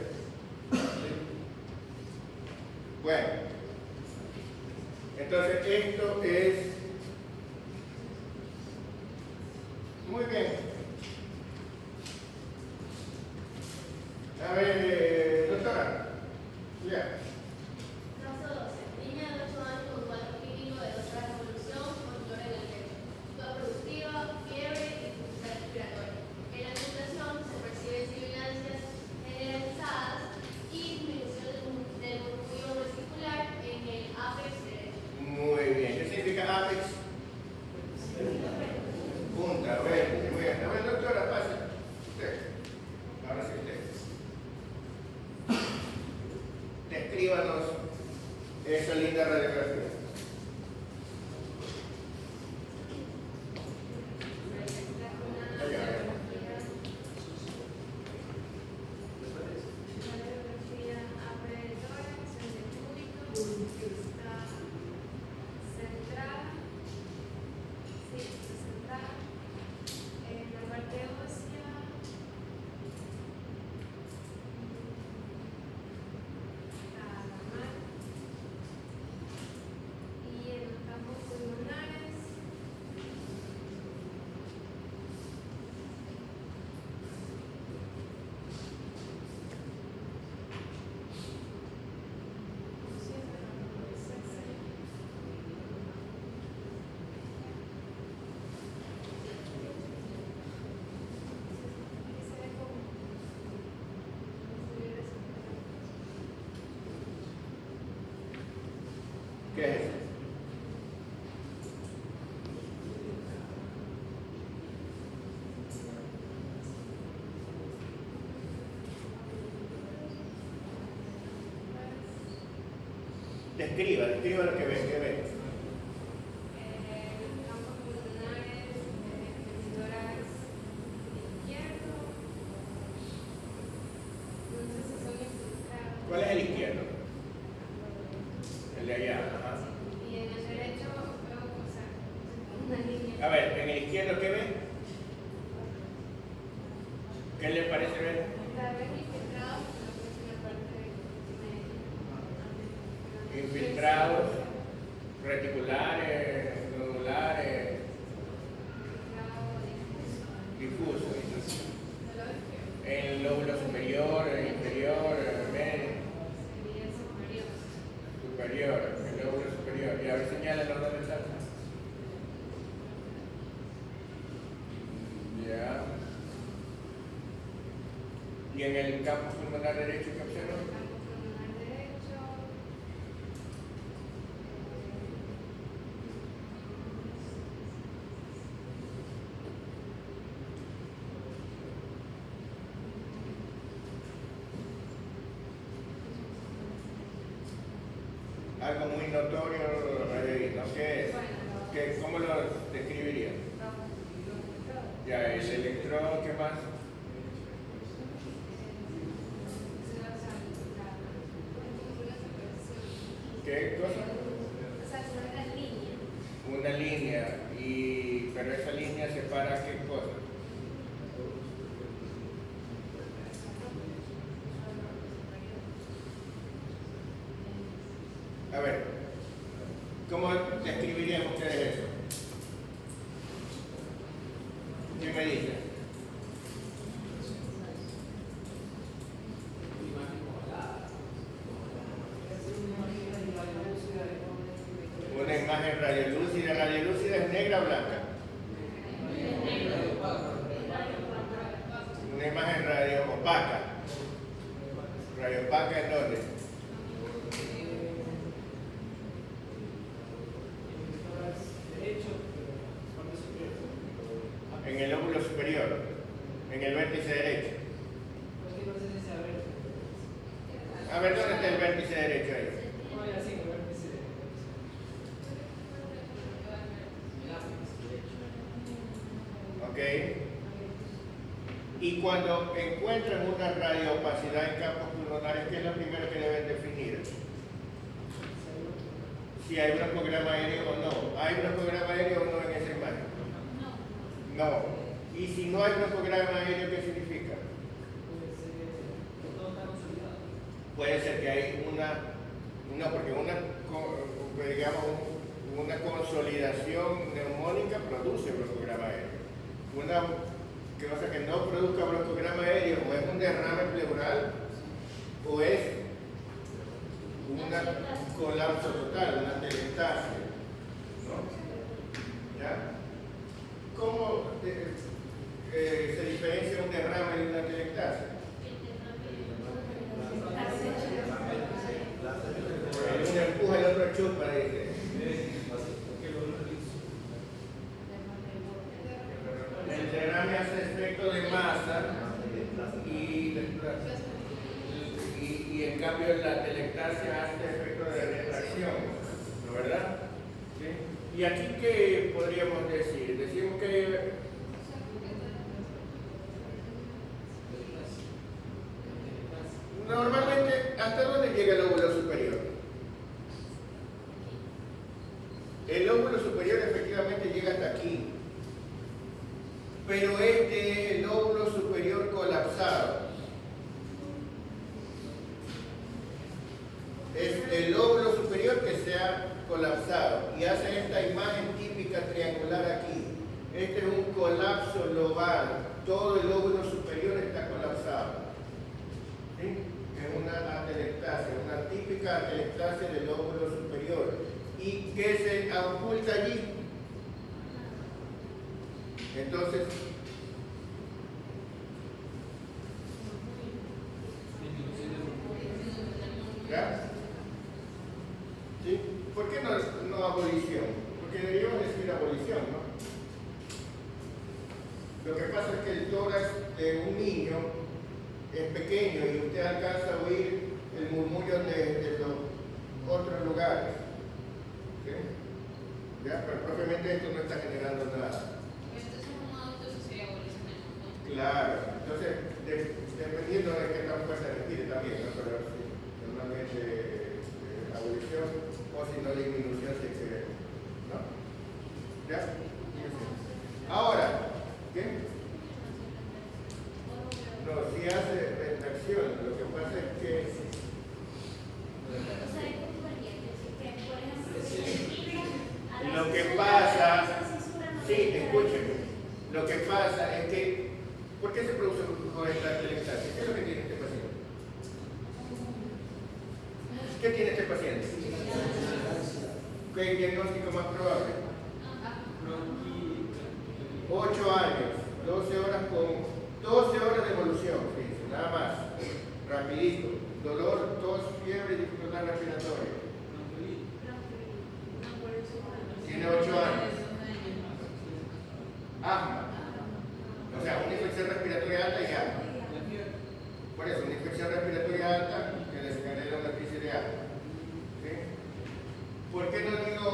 Bueno, entonces esto es muy bien. A ver, doctora. Ya. Caso 12. Niña de 8 años con cuadro clínico de otra revolución con dolor en el pecho. Toda productiva, fiebre y dificultad respiratoria. En la presentación se perciben sibilancias generalizadas y disminución del murmullo vesicular en el apex derecho. Muy bien. ¿Qué significa apex? Punta, verde. Muy bien. A ver, doctora, pase. Usted. Ahora sí usted. Descríbanos esa linda radiografía. ¿Qué es eso? Describa lo que ve, Campos pulmonares, tórax izquierdo. No sé si son infiltrados. ¿Cuál es el izquierdo? El de allá. Ajá. Y en el derecho veo, una línea. A ver, en el izquierdo, ¿qué ve? ¿Qué le parece ver? Tal vez infiltrados, pero creo que la parte de Infiltrados, reticulares, nodulares, difusos. lóbulo superior, inferior, medio, superior, el lóbulo superior. Y a ver, señálalo dónde está. Ya. ¿Y en el campo pulmonar derecho qué observa? Algo muy notorio, ¿no? ¿Qué es? ¿Cómo lo describiría? Ya, el electrodo, ¿qué más? ¿Qué cosa? Una línea, pero esa línea separa qué cosa. A ver, ¿cómo describirían ustedes eso? ¿Qué me dicen? Una imagen radiolúcida. ¿Radiolúcida es negra o blanca? Una imagen radio opaca. ¿Radio opaca en dónde? En el lóbulo superior, en el vértice derecho. A ver, ¿dónde está el vértice derecho ahí? Ok. Y cuando encuentran una radioopacidad en campos pulmonares, ¿qué es lo primero que deben definir? Si hay broncograma aéreo o no. ¿Hay broncograma aéreo o no en esa imagen? No. Y si no hay broncograma aéreo, ¿qué significa? Puede ser que hay una consolidación neumónica produce broncograma aéreo. Una cosa que no produzca broncograma aéreo o es un derrame pleural o es un colapso total, una telestasia, ¿no? ¿Ya? ¿Cómo se diferencia un derrame de una telestasia? Uno empuja, el otro chupa, dice. El derrame hace efecto de masa y en cambio la telestasia hace efecto de retracción, ¿no, verdad? ¿Sí? ¿Y aquí qué podríamos decir? Decimos que normalmente, ¿hasta dónde llega el lóbulo superior? El lóbulo superior efectivamente llega hasta aquí, pero este es el lóbulo superior colapsado. Es el lóbulo superior que se ha colapsado y hace esta imagen típica triangular aquí. Este es un colapso lobal, todo el lóbulo superior está colapsado. ¿Sí? Es una atelectasia, una típica atelectasia del lóbulo superior. ¿Y qué se oculta allí? Entonces, ¿ya? ¿Sí? ¿Por qué no abolición? Porque deberíamos decir abolición, ¿no? Lo que pasa es que el tórax de un niño es pequeño y usted alcanza a oír el murmullo de los otros lugares. ¿Sí? ¿Ya? Pero propiamente esto no está generando nada. Claro, entonces, dependiendo de qué tan fuerte respire también, ¿no? Pero sí, normalmente abolición o si no disminución se quiere, ¿no? ¿Ya? Ahora, ¿qué? No, si hace retracción, lo que pasa es que lo que pasa, sí, escúcheme, lo que pasa es que, ¿por qué se produce produce esta telestasia? ¿Qué es lo que tiene este paciente? ¿Qué tiene este paciente? ¿Qué diagnóstico más probable? 8 años, 12 horas de evolución, fíjense, nada más, rapidito, dolor, tos, fiebre y dificultad respiratoria. Tiene 8 años. Asma. O sea, una infección respiratoria alta y asma. Por eso, una infección respiratoria alta que desencadena una crisis de asma. ¿Sí? ¿Por qué no digo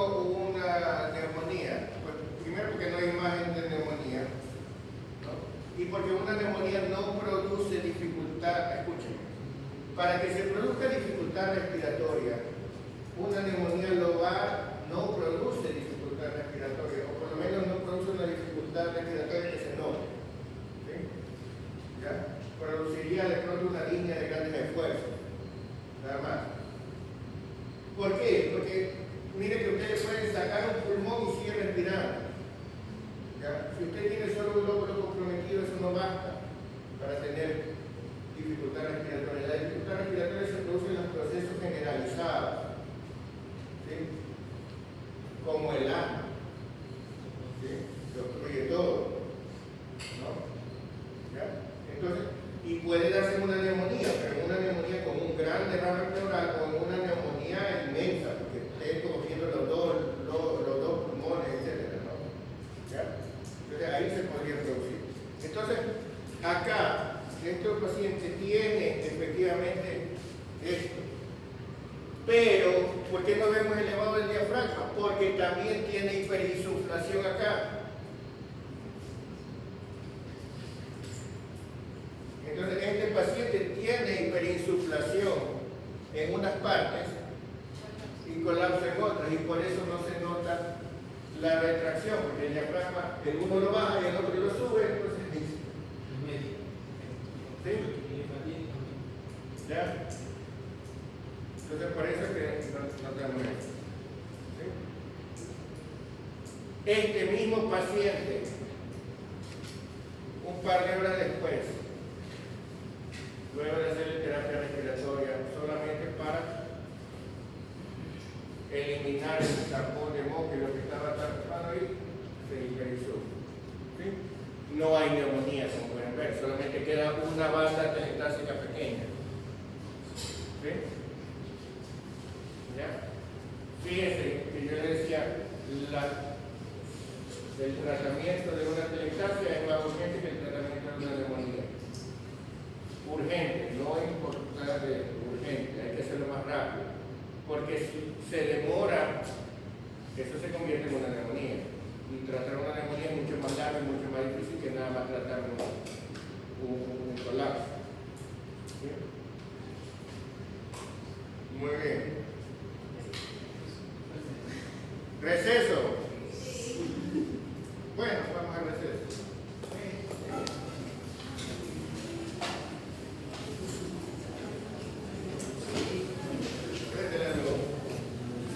una neumonía? Pues, primero porque no hay imagen de neumonía, ¿no? Y porque una neumonía no produce dificultad, escúchenme, para que se produzca dificultad respiratoria, una neumonía no produce dificultad respiratoria, o por lo menos no produce una dificultad respiratoria que se note. ¿Sí? ¿Ya? Produciría de pronto una línea de grandes esfuerzos, nada más. ¿Por qué? Porque mire que ustedes pueden sacar un pulmón y sigue respirando. ¿Ya? Si usted tiene solo un lóbulo comprometido, eso no basta para tener dificultad respiratoria. La dificultad respiratoria se produce en los procesos generalizados, ¿sí? Como el asma, ¿sí? Se obstruye todo, ¿no? ¿Ya? Entonces, y puede darse una neumonía, pero una neumonía con un gran derrame pleural o una neumonía inmensa, porque esté cogiendo los dos pulmones, etc., ¿no? ¿Ya? Entonces ahí se podría producir. Entonces, acá, este paciente tiene efectivamente esto. Pero, ¿por qué no vemos elevado el diafragma? Porque también tiene hiperinsuflación acá. Entonces, este paciente tiene hiperinsuflación en unas partes y colapso en otras, y por eso no se nota la retracción, porque el diafragma, el uno lo baja y el otro lo sube, entonces ¿sí? ¿Ya? Entonces por eso es que no tenemos esto. ¿Sí? Este mismo paciente, un par de horas después, luego de hacer terapia respiratoria, solamente para eliminar el tapón de moco y lo que estaba tapando ahí, se hiperizó. ¿Sí? No hay neumonía, como pueden ver, solamente queda una banda telestásica pequeña. ¿Sí? ¿Ya? Fíjense que yo le decía, el tratamiento de una telestasia es más urgente que el tratamiento de una neumonía. Urgente, no importante, urgente, hay que hacerlo más rápido. Porque si se demora, eso se convierte en una neumonía. Y tratar una neumonía es mucho más largo y mucho más difícil que nada más tratar un colapso. ¿Sí? Muy bien. Receso.